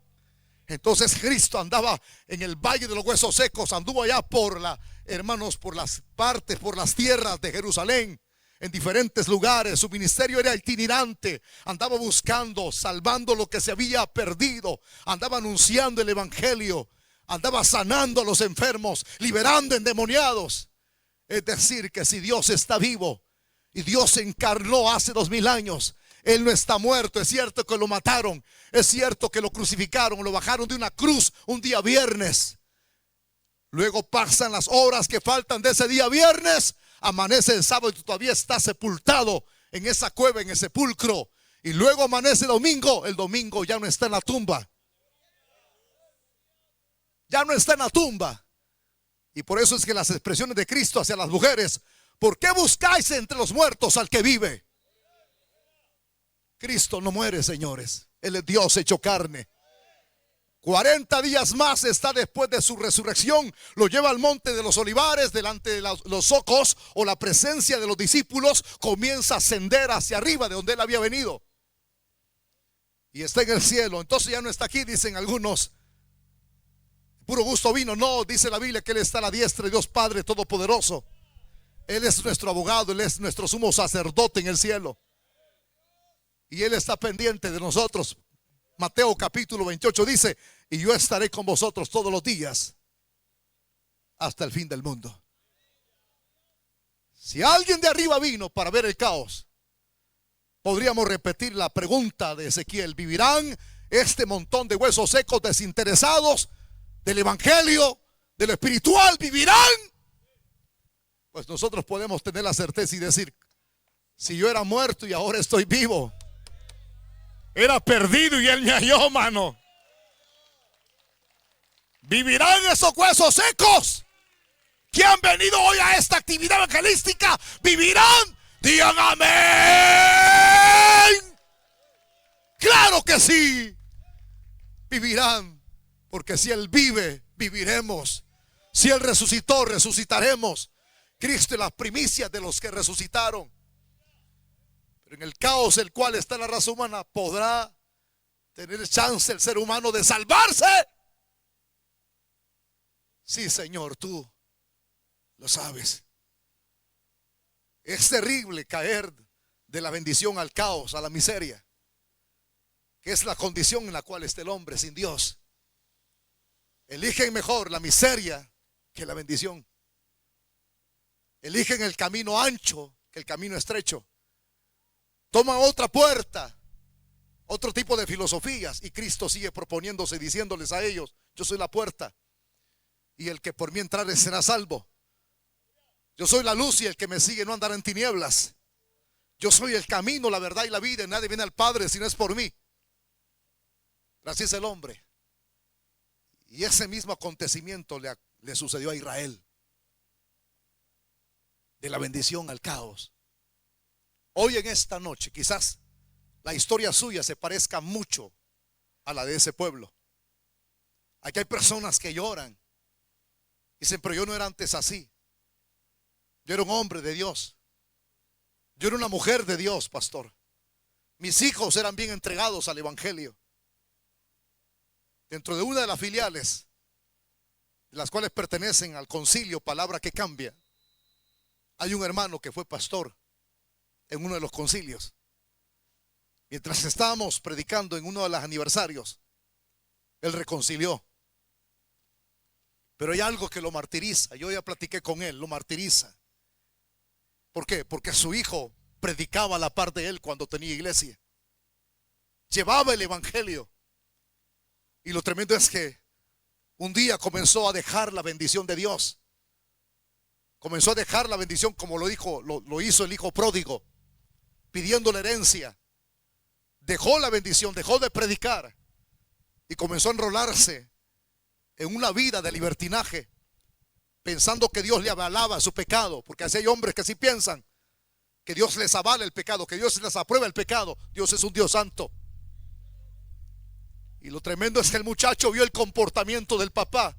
A: Entonces Cristo andaba en el valle de los huesos secos. Anduvo allá por hermanos, por las partes, por las tierras de Jerusalén, en diferentes lugares. Su ministerio era itinerante. Andaba buscando, salvando lo que se había perdido. Andaba anunciando el evangelio. Andaba sanando a los enfermos, liberando endemoniados. Es decir, que si Dios está vivo y Dios se encarnó hace 2000 años, Él no está muerto. Es cierto que lo mataron, es cierto que lo crucificaron, lo bajaron de una cruz un día viernes. Luego pasan las horas que faltan de ese día viernes, amanece el sábado y todavía está sepultado en esa cueva, en el sepulcro. Y luego amanece domingo, el domingo ya no está en la tumba. Ya no está en la tumba. Y por eso es que las expresiones de Cristo hacia las mujeres: ¿por qué buscáis entre los muertos al que vive? Cristo no muere, señores. Él es Dios hecho carne. 40 días más está después de su resurrección. Lo lleva al monte de los Olivares, delante de los ojos o la presencia de los discípulos. Comienza a ascender hacia arriba de donde Él había venido. Y está en el cielo. Entonces ya no está aquí, dicen algunos. Puro gusto vino. No, dice la Biblia que Él está a la diestra de Dios Padre Todopoderoso. Él es nuestro abogado, Él es nuestro sumo sacerdote en el cielo. Y Él está pendiente de nosotros. Mateo capítulo 28 dice: y yo estaré con vosotros todos los días hasta el fin del mundo. Si alguien de arriba vino para ver el caos, podríamos repetir la pregunta de Ezequiel: ¿vivirán este montón de huesos secos desinteresados del evangelio, de lo espiritual? ¿Vivirán? Pues nosotros podemos tener la certeza y decir: si yo era muerto y ahora estoy vivo, era perdido y Él me halló, mano. ¿Vivirán esos huesos secos que han venido hoy a esta actividad evangelística? ¿Vivirán? Digan amén. Claro que sí. Vivirán, porque si Él vive, viviremos. Si Él resucitó, resucitaremos. Cristo es la primicia de los que resucitaron. Pero en el caos el cual está la raza humana, ¿podrá tener chance el ser humano de salvarse? Sí, Señor, tú lo sabes. Es terrible caer de la bendición al caos, a la miseria, que es la condición en la cual está el hombre sin Dios. Eligen mejor la miseria que la bendición. Eligen el camino ancho que el camino estrecho. Toman otra puerta, otro tipo de filosofías, y Cristo sigue proponiéndose, diciéndoles a ellos: yo soy la puerta, y el que por mí entrare será salvo. Yo soy la luz, y el que me sigue no andará en tinieblas. Yo soy el camino, la verdad y la vida, y nadie viene al Padre si no es por mí. Así es el hombre. Y ese mismo acontecimiento le sucedió a Israel. De la bendición al caos. Hoy en esta noche quizás la historia suya se parezca mucho a la de ese pueblo. Aquí hay personas que lloran. Dicen: pero yo no era antes así. Yo era un hombre de Dios. Yo era una mujer de Dios, pastor. Mis hijos eran bien entregados al evangelio. Dentro de una de las filiales, de las cuales pertenecen al concilio Palabra que Cambia, hay un hermano que fue pastor en uno de los concilios. Mientras estábamos predicando en uno de los aniversarios, él reconcilió. Pero hay algo que lo martiriza. Yo ya platiqué con él, lo martiriza. ¿Por qué? Porque su hijo predicaba a la par de él cuando tenía iglesia. Llevaba el evangelio. Y lo tremendo es que un día comenzó a dejar la bendición de Dios. Comenzó a dejar la bendición, como lo hizo el hijo pródigo, pidiendo la herencia. Dejó la bendición, dejó de predicar y comenzó a enrolarse en una vida de libertinaje, pensando que Dios le avalaba su pecado, porque así hay hombres que sí piensan que Dios les avala el pecado, que Dios les aprueba el pecado. Dios es un Dios santo. Y lo tremendo es que el muchacho vio el comportamiento del papá.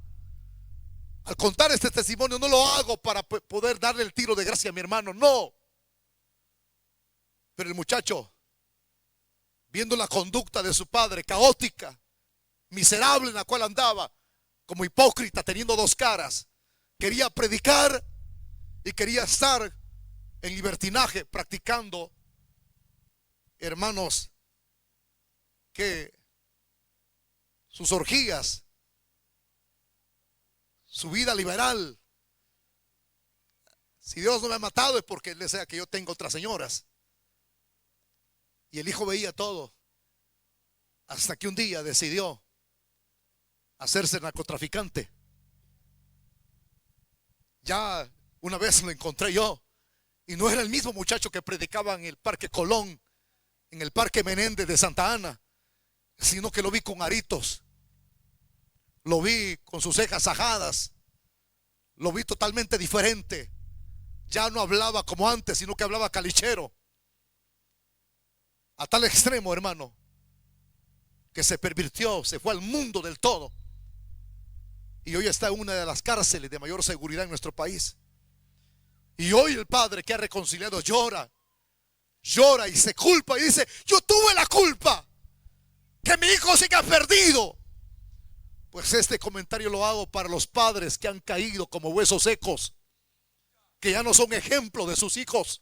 A: Al contar este testimonio no lo hago para poder darle el tiro de gracia a mi hermano, no. Pero el muchacho, viendo la conducta de su padre, caótica, miserable en la cual andaba, como hipócrita, teniendo dos caras, quería predicar y quería estar en libertinaje, practicando, hermanos, que sus orgías, su vida liberal. Si Dios no me ha matado es porque Él desea que yo tenga otras señoras. Y el hijo veía todo, hasta que un día decidió hacerse narcotraficante. Ya una vez lo encontré yo, y no era el mismo muchacho que predicaba en el Parque Colón, en el Parque Menéndez de Santa Ana, sino que lo vi con aritos, lo vi con sus cejas ajadas, lo vi totalmente diferente. Ya no hablaba como antes, sino que hablaba calichero. A tal extremo, hermano, que se pervirtió, se fue al mundo del todo. Y hoy está en una de las cárceles de mayor seguridad en nuestro país. Y hoy el padre que ha reconciliado llora, llora y se culpa y dice: yo tuve la culpa, que mi hijo siga perdido. Pues este comentario lo hago para los padres que han caído como huesos secos, que ya no son ejemplo de sus hijos.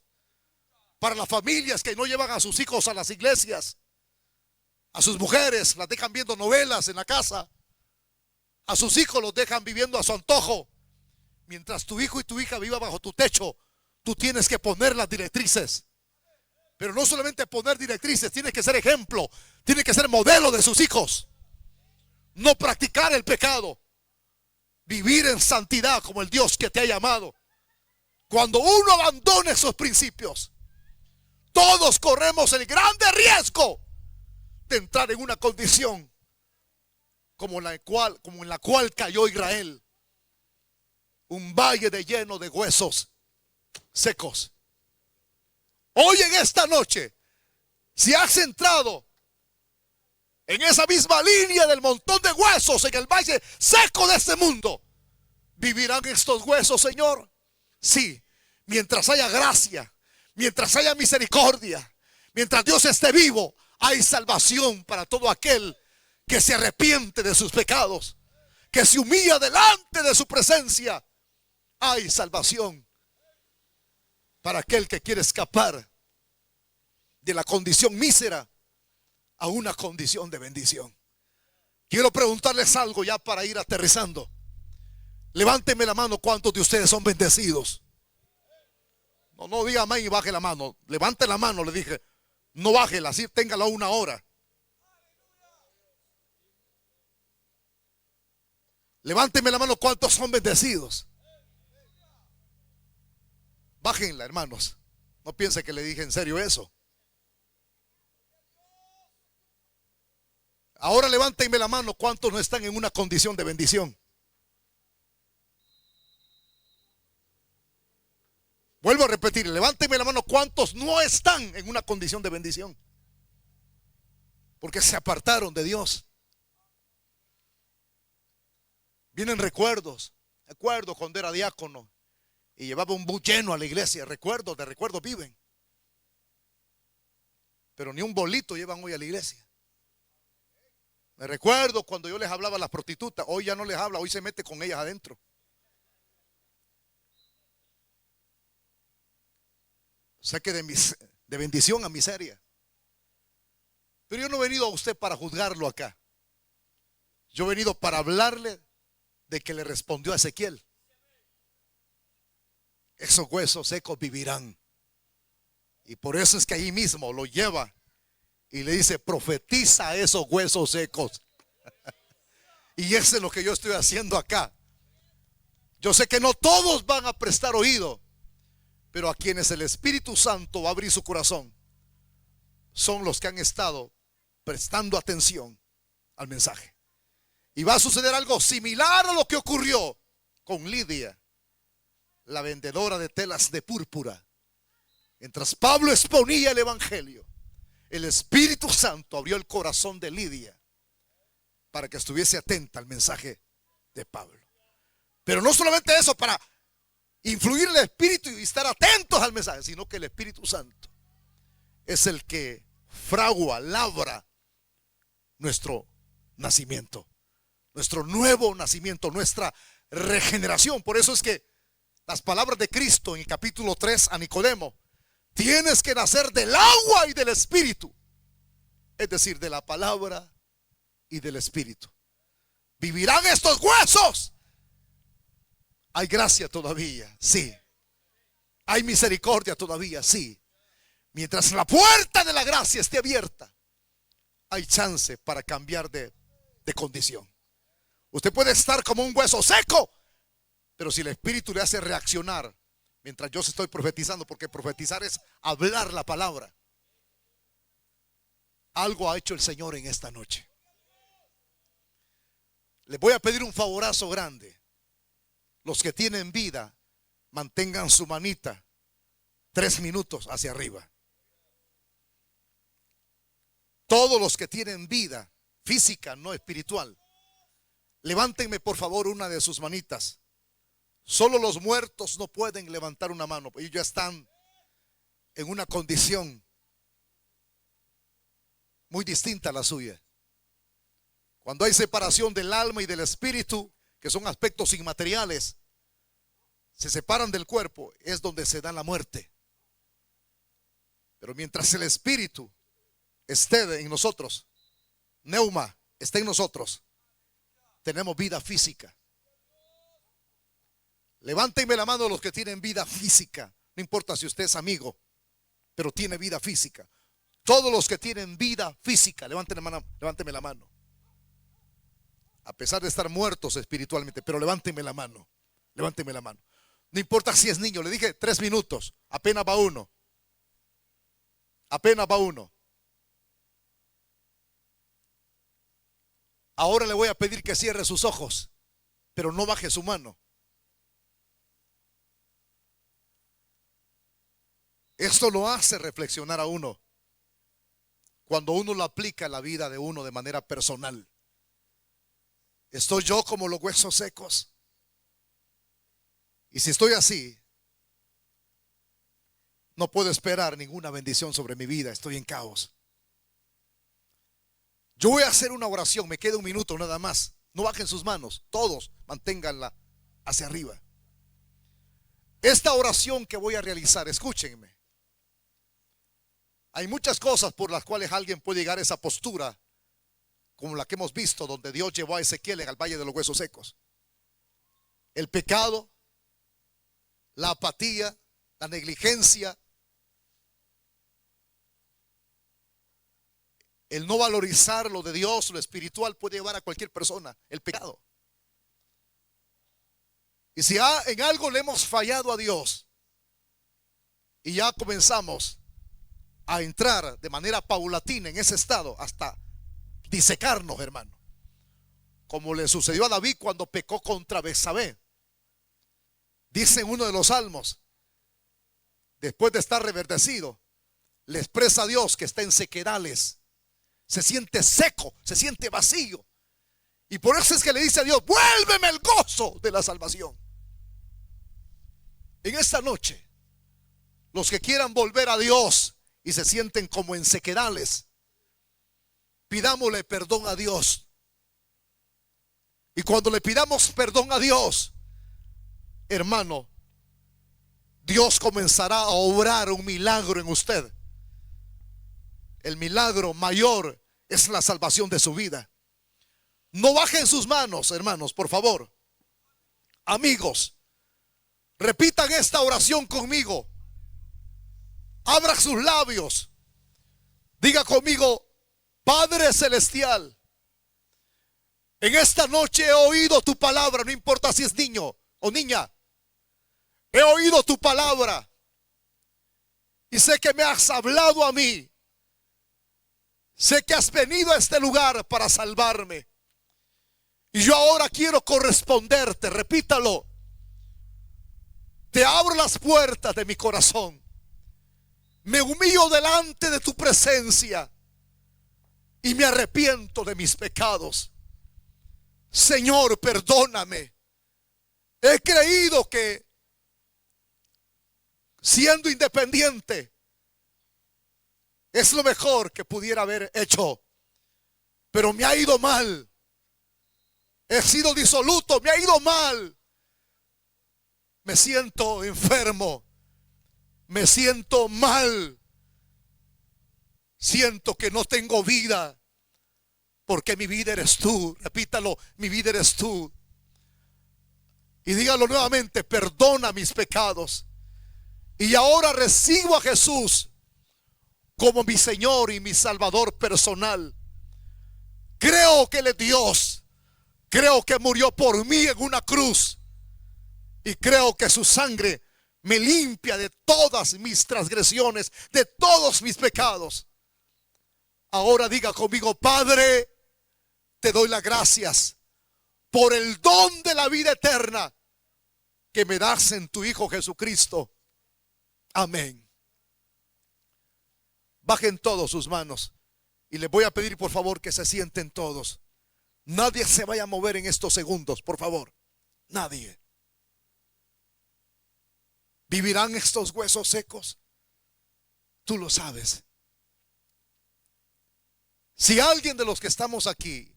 A: Para las familias que no llevan a sus hijos a las iglesias, a sus mujeres las dejan viendo novelas en la casa, a sus hijos los dejan viviendo a su antojo. Mientras tu hijo y tu hija vivan bajo tu techo, tú tienes que poner las directrices. Pero no solamente poner directrices, tienes que ser ejemplo, tienes que ser modelo de sus hijos. No practicar el pecado, vivir en santidad como el Dios que te ha llamado. Cuando uno abandona esos principios, todos corremos el grande riesgo de entrar en una condición como en la cual cayó Israel, un valle de lleno de huesos secos. Hoy en esta noche, si has entrado en esa misma línea del montón de huesos en el valle seco de este mundo, ¿vivirán estos huesos, Señor? Sí, mientras haya gracia, mientras haya misericordia, mientras Dios esté vivo, hay salvación para todo aquel que se arrepiente de sus pecados, que se humilla delante de su presencia. Hay salvación para aquel que quiere escapar de la condición mísera a una condición de bendición. Quiero preguntarles algo ya para ir aterrizando. Levánteme la mano, ¿cuántos de ustedes son bendecidos? No diga amén y baje la mano. Levante la mano, le dije. No bájela, así téngala una hora. Levánteme la mano, ¿cuántos son bendecidos? Bájenla, hermanos. No piense que le dije en serio eso. Ahora levántenme la mano, ¿cuántos no están en una condición de bendición? Vuelvo a repetir, levántenme la mano, ¿cuántos no están en una condición de bendición? Porque se apartaron de Dios. Vienen recuerdos. Recuerdo cuando era diácono y llevaba un bus lleno a la iglesia. Recuerdos, de recuerdos viven. Pero ni un bolito llevan hoy a la iglesia. Me recuerdo cuando yo les hablaba a las prostitutas. Hoy ya no les habla, hoy se mete con ellas adentro. O sea que de bendición a miseria. Pero yo no he venido a usted para juzgarlo acá. Yo he venido para hablarle de que le respondió a Ezequiel: esos huesos secos vivirán. Y por eso es que ahí mismo lo lleva y le dice: profetiza a esos huesos secos. Y eso es lo que yo estoy haciendo acá. Yo sé que no todos van a prestar oído, pero a quienes el Espíritu Santo va a abrir su corazón son los que han estado prestando atención al mensaje. Y va a suceder algo similar a lo que ocurrió con Lidia, la vendedora de telas de púrpura. Mientras Pablo exponía el evangelio, el Espíritu Santo abrió el corazón de Lidia para que estuviese atenta al mensaje de Pablo. Pero no solamente eso, para influir el Espíritu y estar atentos al mensaje, sino que el Espíritu Santo es el que fragua, labra nuestro nacimiento, nuestro nuevo nacimiento, nuestra regeneración. Por eso es que las palabras de Cristo en el capítulo 3 a Nicodemo: tienes que nacer del agua y del Espíritu. Es decir, de la palabra y del Espíritu. ¿Vivirán estos huesos? ¿Hay gracia todavía? Sí. ¿Hay misericordia todavía? Sí. Mientras la puerta de la gracia esté abierta, hay chance para cambiar de condición. Usted puede estar como un hueso seco, pero si el Espíritu le hace reaccionar mientras yo estoy profetizando, porque profetizar es hablar la palabra, algo ha hecho el Señor en esta noche. Les voy a pedir un favorazo grande. Los que tienen vida, mantengan su manita 3 minutos hacia arriba. Todos los que tienen vida física, no espiritual, levántenme por favor una de sus manitas. Solo los muertos no pueden levantar una mano, ellos ya están en una condición muy distinta a la suya. Cuando hay separación del alma y del espíritu, que son aspectos inmateriales, se separan del cuerpo, es donde se da la muerte. Pero mientras el espíritu esté en nosotros, neuma esté en nosotros, tenemos vida física. Levántenme la mano los que tienen vida física. No importa si usted es amigo, pero tiene vida física. Todos los que tienen vida física, levánteme la mano. A pesar de estar muertos espiritualmente, pero levántenme la mano. Levánteme la mano. No importa si es niño, le dije 3 minutos, apenas va uno. Apenas va uno. Ahora le voy a pedir que cierre sus ojos, pero no baje su mano. Esto lo hace reflexionar a uno cuando uno lo aplica a la vida de uno de manera personal. ¿Estoy yo como los huesos secos? Y si estoy así, no puedo esperar ninguna bendición sobre mi vida. Estoy en caos. Yo voy a hacer una oración, me queda 1 minuto nada más. No bajen sus manos, todos manténganla hacia arriba. Esta oración que voy a realizar, escúchenme. Hay muchas cosas por las cuales alguien puede llegar a esa postura, como la que hemos visto, donde Dios llevó a Ezequiel al valle de los huesos secos. El pecado, la apatía, la negligencia, el no valorizar lo de Dios, lo espiritual, puede llevar a cualquier persona, el pecado. Y si en algo le hemos fallado a Dios y ya comenzamos a entrar de manera paulatina en ese estado hasta disecarnos, hermano, como le sucedió a David cuando pecó contra Betsabé. Dice en uno de los salmos, después de estar reverdecido, le expresa a Dios que está en sequedales, se siente seco, se siente vacío, y por eso es que le dice a Dios: vuélveme el gozo de la salvación. En esta noche, los que quieran volver a Dios y se sienten como en sequedales, pidámosle perdón a Dios. Y cuando le pidamos perdón a Dios, hermano, Dios comenzará a obrar un milagro en usted. El milagro mayor es la salvación de su vida. No bajen sus manos, hermanos, por favor. Amigos, repitan esta oración conmigo. Abra sus labios. Diga conmigo: Padre celestial, en esta noche he oído tu palabra, no importa si es niño o niña. He oído tu palabra y sé que me has hablado a mí. Sé que has venido a este lugar para salvarme. Y yo ahora quiero corresponderte. Repítalo. Te abro las puertas de mi corazón. Me humillo delante de tu presencia y me arrepiento de mis pecados. Señor, perdóname. He creído que siendo independiente es lo mejor que pudiera haber hecho, pero me ha ido mal. He sido disoluto, me ha ido mal. Me siento enfermo, me siento mal. Siento que no tengo vida, porque mi vida eres tú. Repítalo, mi vida eres tú. Y dígalo nuevamente: perdona mis pecados. Y ahora recibo a Jesús como mi Señor y mi Salvador personal. Creo que Él es Dios. Creo que murió por mí en una cruz. Y creo que su sangre me limpia de todas mis transgresiones, de todos mis pecados. Ahora diga conmigo: Padre, te doy las gracias por el don de la vida eterna que me das en tu Hijo Jesucristo. Amén. Bajen todos sus manos y les voy a pedir por favor que se sienten todos. Nadie se vaya a mover en estos segundos, por favor. Nadie. ¿Vivirán estos huesos secos? Tú lo sabes. Si alguien de los que estamos aquí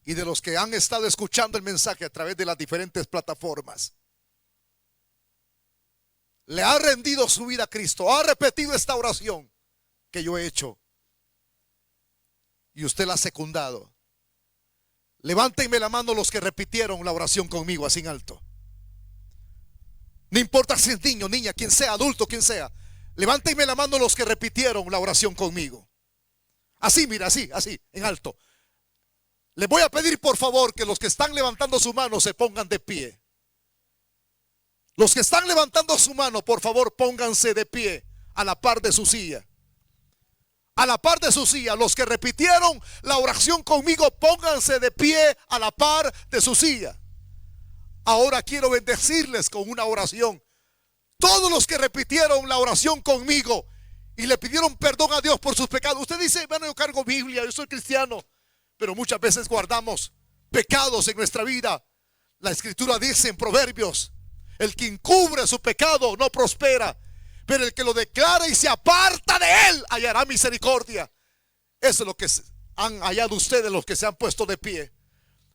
A: y de los que han estado escuchando el mensaje a través de las diferentes plataformas le ha rendido su vida a Cristo, ha repetido esta oración que yo he hecho y usted la ha secundado, levántenme la mano los que repitieron la oración conmigo así en alto. No importa si es niño, niña, quien sea, adulto, quien sea. Levántenme la mano los que repitieron la oración conmigo. Así, mira, así, en alto. Les voy a pedir por favor que los que están levantando su mano se pongan de pie. Los que están levantando su mano, por favor, pónganse de pie a la par de su silla. A la par de su silla. Los que repitieron la oración conmigo, pónganse de pie a la par de su silla. Ahora quiero bendecirles con una oración. Todos los que repitieron la oración conmigo y le pidieron perdón a Dios por sus pecados. Usted dice: bueno, yo cargo Biblia, yo soy cristiano, pero muchas veces guardamos pecados en nuestra vida. La escritura dice en Proverbios: el que encubre su pecado no prospera, pero el que lo declara y se aparta de él hallará misericordia. Eso es lo que han hallado ustedes, los que se han puesto de pie.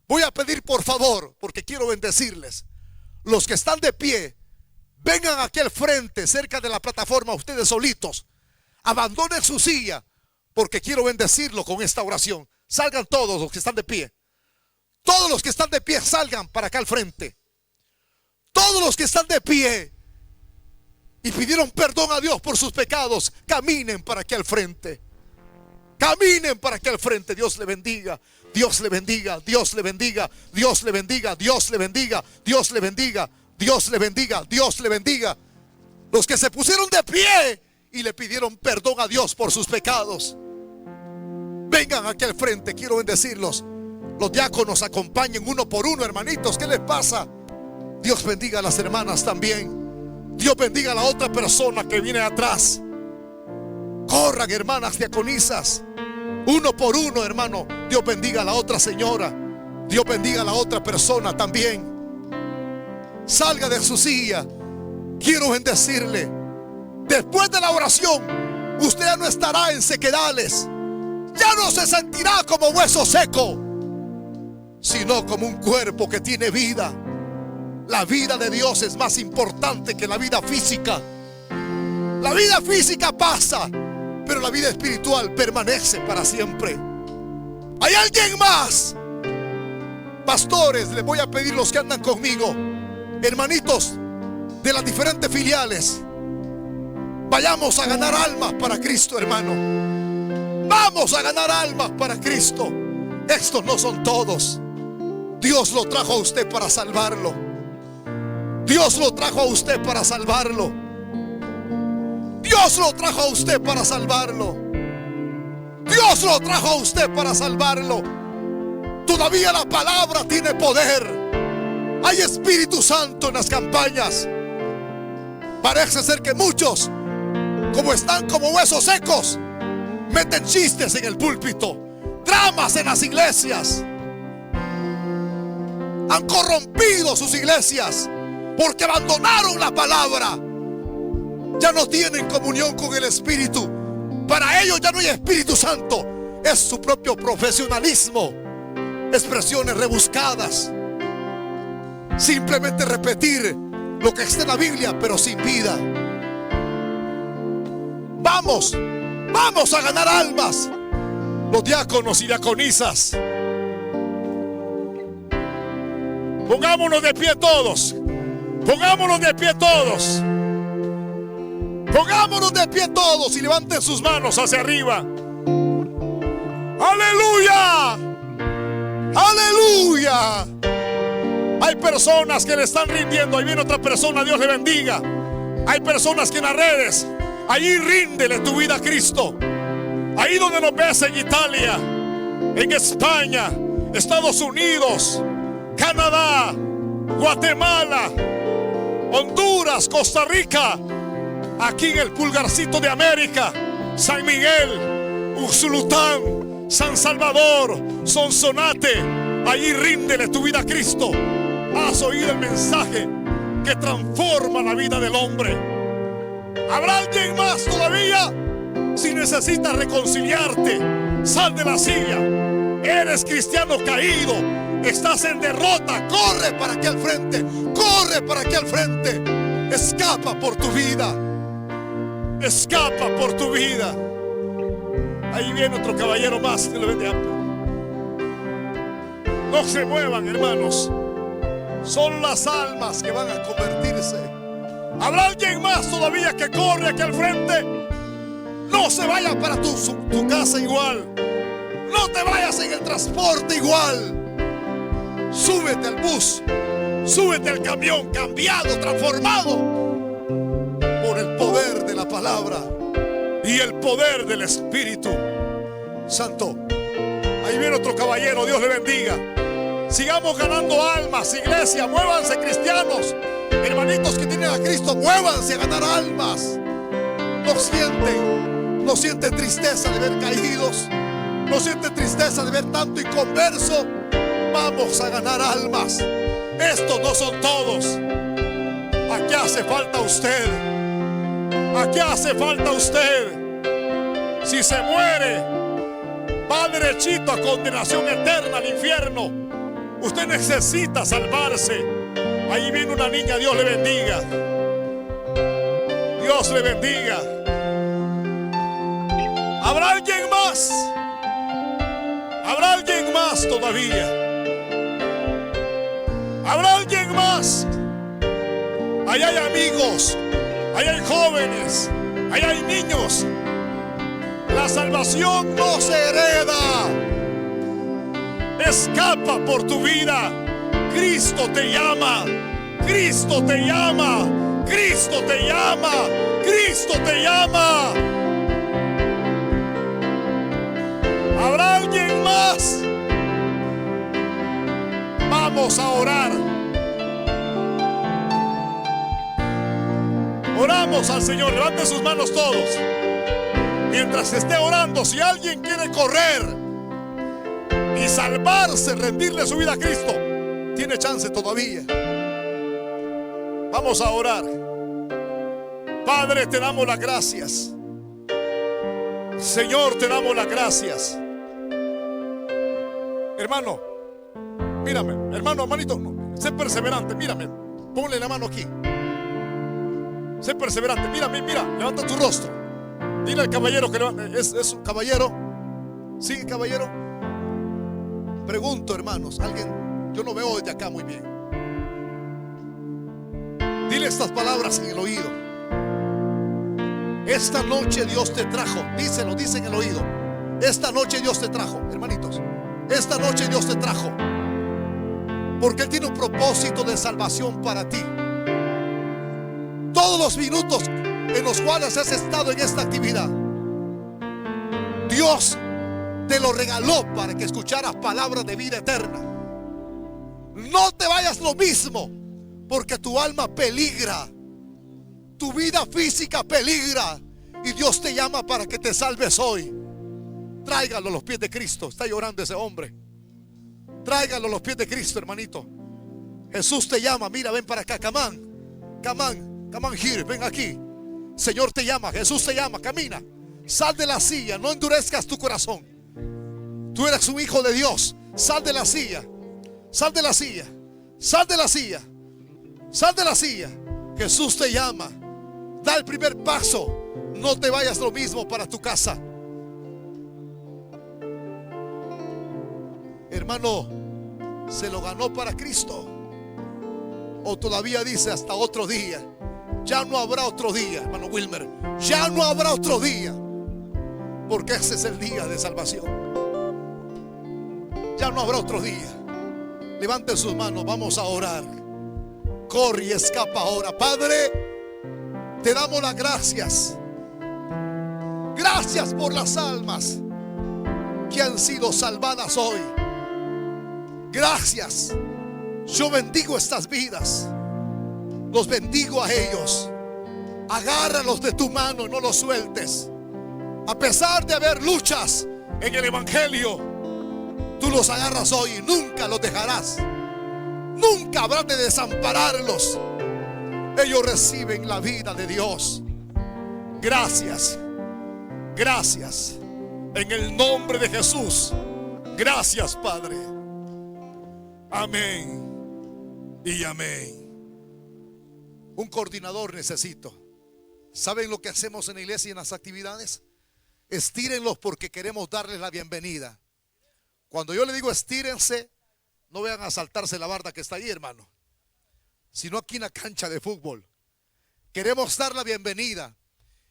A: Voy a pedir por favor, porque quiero bendecirles. Los que están de pie, vengan aquí al frente, cerca de la plataforma, ustedes solitos. Abandonen su silla, porque quiero bendecirlo con esta oración. Salgan todos los que están de pie. Todos los que están de pie salgan para acá al frente. Todos los que están de pie y pidieron perdón a Dios por sus pecados, caminen para aquí al frente. Caminen para aquí al frente. Dios le bendiga. Dios le bendiga. Dios le bendiga. Dios le bendiga. Dios le bendiga. Dios le bendiga. Dios le bendiga. Dios le bendiga. Los que se pusieron de pie y le pidieron perdón a Dios por sus pecados, vengan aquí al frente. Quiero bendecirlos. Los diáconos acompañen uno por uno, hermanitos. ¿Qué les pasa? Dios bendiga a las hermanas también. Dios bendiga a la otra persona que viene atrás. Corran, hermanas diaconisas, uno por uno, hermano. Dios bendiga a la otra señora. Dios bendiga a la otra persona también. Salga de su silla. Quiero bendecirle. Después de la oración, usted ya no estará en sequedales. Ya no se sentirá como hueso seco, sino como un cuerpo que tiene vida. La vida de Dios es más importante que la vida física. La vida física pasa, pero la vida espiritual permanece para siempre. ¿Hay alguien más? Pastores, les voy a pedir, los que andan conmigo, hermanitos de las diferentes filiales, vayamos a ganar almas para Cristo, hermano. Vamos a ganar almas para Cristo. Estos no son todos. Dios lo trajo a usted para salvarlo. Dios lo trajo a usted para salvarlo. Dios lo trajo a usted para salvarlo. Dios lo trajo a usted para salvarlo. Todavía la palabra tiene poder. Hay Espíritu Santo en las campañas. Parece ser que muchos, como están como huesos secos, meten chistes en el púlpito, dramas en las iglesias. han corrompido sus iglesias porque abandonaron la palabra. Ya no tienen comunión con el Espíritu. Para ellos ya no hay Espíritu Santo. Es su propio profesionalismo, expresiones rebuscadas, simplemente repetir lo que está en la Biblia, pero sin vida. Vamos a ganar almas. Los diáconos y diaconisas, pongámonos de pie todos. Pongámonos de pie todos. Pongámonos de pie todos y levanten sus manos hacia arriba. ¡Aleluya! ¡Aleluya! Hay personas que le están rindiendo. Ahí viene otra persona, Dios le bendiga. Hay personas que en las redes, allí ríndele tu vida a Cristo. Ahí donde nos ves, en Italia, en España, Estados Unidos, Canadá, Guatemala, Honduras, Costa Rica, aquí en el pulgarcito de América, San Miguel, Usulután, San Salvador, Sonsonate. Allí ríndele tu vida a Cristo. Has oído el mensaje que transforma la vida del hombre. ¿Habrá alguien más todavía? Si necesitas reconciliarte, sal de la silla. Eres cristiano caído, estás en derrota, corre para aquí al frente. Corre para aquí al frente. Escapa por tu vida. Escapa por tu vida. Ahí viene otro caballero más. No se muevan, hermanos. Son las almas que van a convertirse. ¿Habrá alguien más todavía que corre aquí al frente? No se vaya para tu casa igual. No te vayas en el transporte igual. Súbete al bus, súbete al camión, cambiado, transformado por el poder de la palabra y el poder del Espíritu Santo. Ahí viene otro caballero, Dios le bendiga. Sigamos ganando almas, iglesia. Muévanse, cristianos, hermanitos que tienen a Cristo, muévanse a ganar almas. No sienten tristeza de ver caídos, no sienten tristeza de ver tanto inconverso. Vamos a ganar almas. Estos no son todos. Aquí hace falta usted. Aquí hace falta usted. Si se muere, va derechito a condenación eterna al infierno. Usted necesita salvarse. Ahí viene una niña, Dios le bendiga. Dios le bendiga. ¿Habrá alguien más? ¿Habrá alguien más todavía? ¿Habrá alguien más? Ahí hay amigos, ahí hay jóvenes, ahí hay niños. La salvación no se hereda. Escapa por tu vida. Cristo te llama. Cristo te llama. Cristo te llama. Cristo te llama. ¿Habrá alguien más? Vamos a orar. Oramos al Señor. Levanten sus manos todos. Mientras esté orando, si alguien quiere correr y salvarse, rendirle su vida a Cristo, tiene chance todavía. Vamos a orar. Padre, te damos las gracias. Señor, te damos las gracias. Hermano, mírame, hermanito, sé perseverante, mírame, ponle la mano aquí. Sé perseverante, mírame, mira, levanta tu rostro. Dile al caballero que es un caballero. Sí, caballero. Pregunto, hermanos, alguien, yo no veo desde acá muy bien. Dile estas palabras en el oído. Esta noche Dios te trajo. Díselo, dice en el oído. Esta noche Dios te trajo, hermanitos. Esta noche Dios te trajo porque Él tiene un propósito de salvación para ti. Todos los minutos en los cuales has estado en esta actividad, Dios te lo regaló para que escucharas palabras de vida eterna. No te vayas lo mismo, porque tu alma peligra, tu vida física peligra, y Dios te llama para que te salves hoy. Tráigalo a los pies de Cristo. Está llorando ese hombre. Tráigalo a los pies de Cristo, hermanito. Jesús te llama. Mira, ven para acá. Come on. Come on. Come on here. Ven aquí. Señor te llama. Jesús te llama. Camina. Sal de la silla. No endurezcas tu corazón. Tú eres un hijo de Dios. Sal de la silla. Sal de la silla. Sal de la silla. Sal de la silla. Jesús te llama. Da el primer paso. No te vayas lo mismo para tu casa. Hermano, ¿se lo ganó para Cristo? ¿O todavía dice hasta otro día? Ya no habrá otro día, hermano Wilmer. Ya no habrá otro día. Porque ese es el día de salvación. Ya no habrá otro día. Levanten sus manos, vamos a orar. Corre y escapa ahora. Padre, te damos las gracias. Gracias por las almas que han sido salvadas hoy. Gracias. Yo bendigo estas vidas. Los bendigo a ellos. Agárralos de tu mano y no los sueltes. A pesar de haber luchas en el evangelio, tú los agarras hoy y nunca los dejarás. Nunca habrás de desampararlos. Ellos reciben la vida de Dios. Gracias. Gracias. En el nombre de Jesús. Gracias, Padre. Amén y amén. Un coordinador necesito. ¿Saben lo que hacemos en la iglesia y en las actividades? Estírenlos porque queremos darles la bienvenida. Cuando yo le digo estírense, no vayan a saltarse la barda que está ahí, hermano, sino aquí en la cancha de fútbol. Queremos dar la bienvenida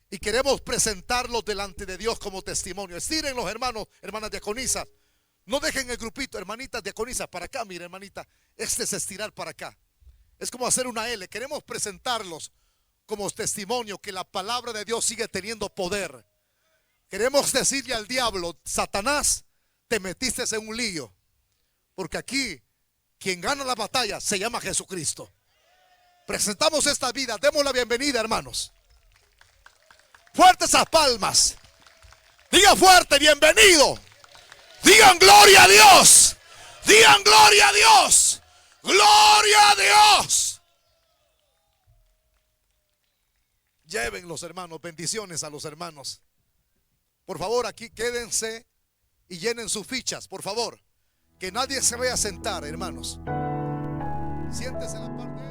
A: y queremos presentarlos delante de Dios como testimonio. Estírenlos, hermanos, hermanas diaconisas. No dejen el grupito, hermanitas diaconisas, para acá, mire, hermanita. Este es estirar para acá. Es como hacer una L. Queremos presentarlos como testimonio que la palabra de Dios sigue teniendo poder. Queremos decirle al diablo: Satanás, te metiste en un lío. Porque aquí quien gana la batalla se llama Jesucristo. Presentamos esta vida. Demos la bienvenida, hermanos. Fuertes esas palmas. Digan fuerte: bienvenido. Digan gloria a Dios. Digan gloria a Dios. Gloria a Dios. Lleven los hermanos. Bendiciones a los hermanos. Por favor, aquí quédense y llenen sus fichas, por favor. Que nadie se vaya a sentar, hermanos. Siéntese en la parte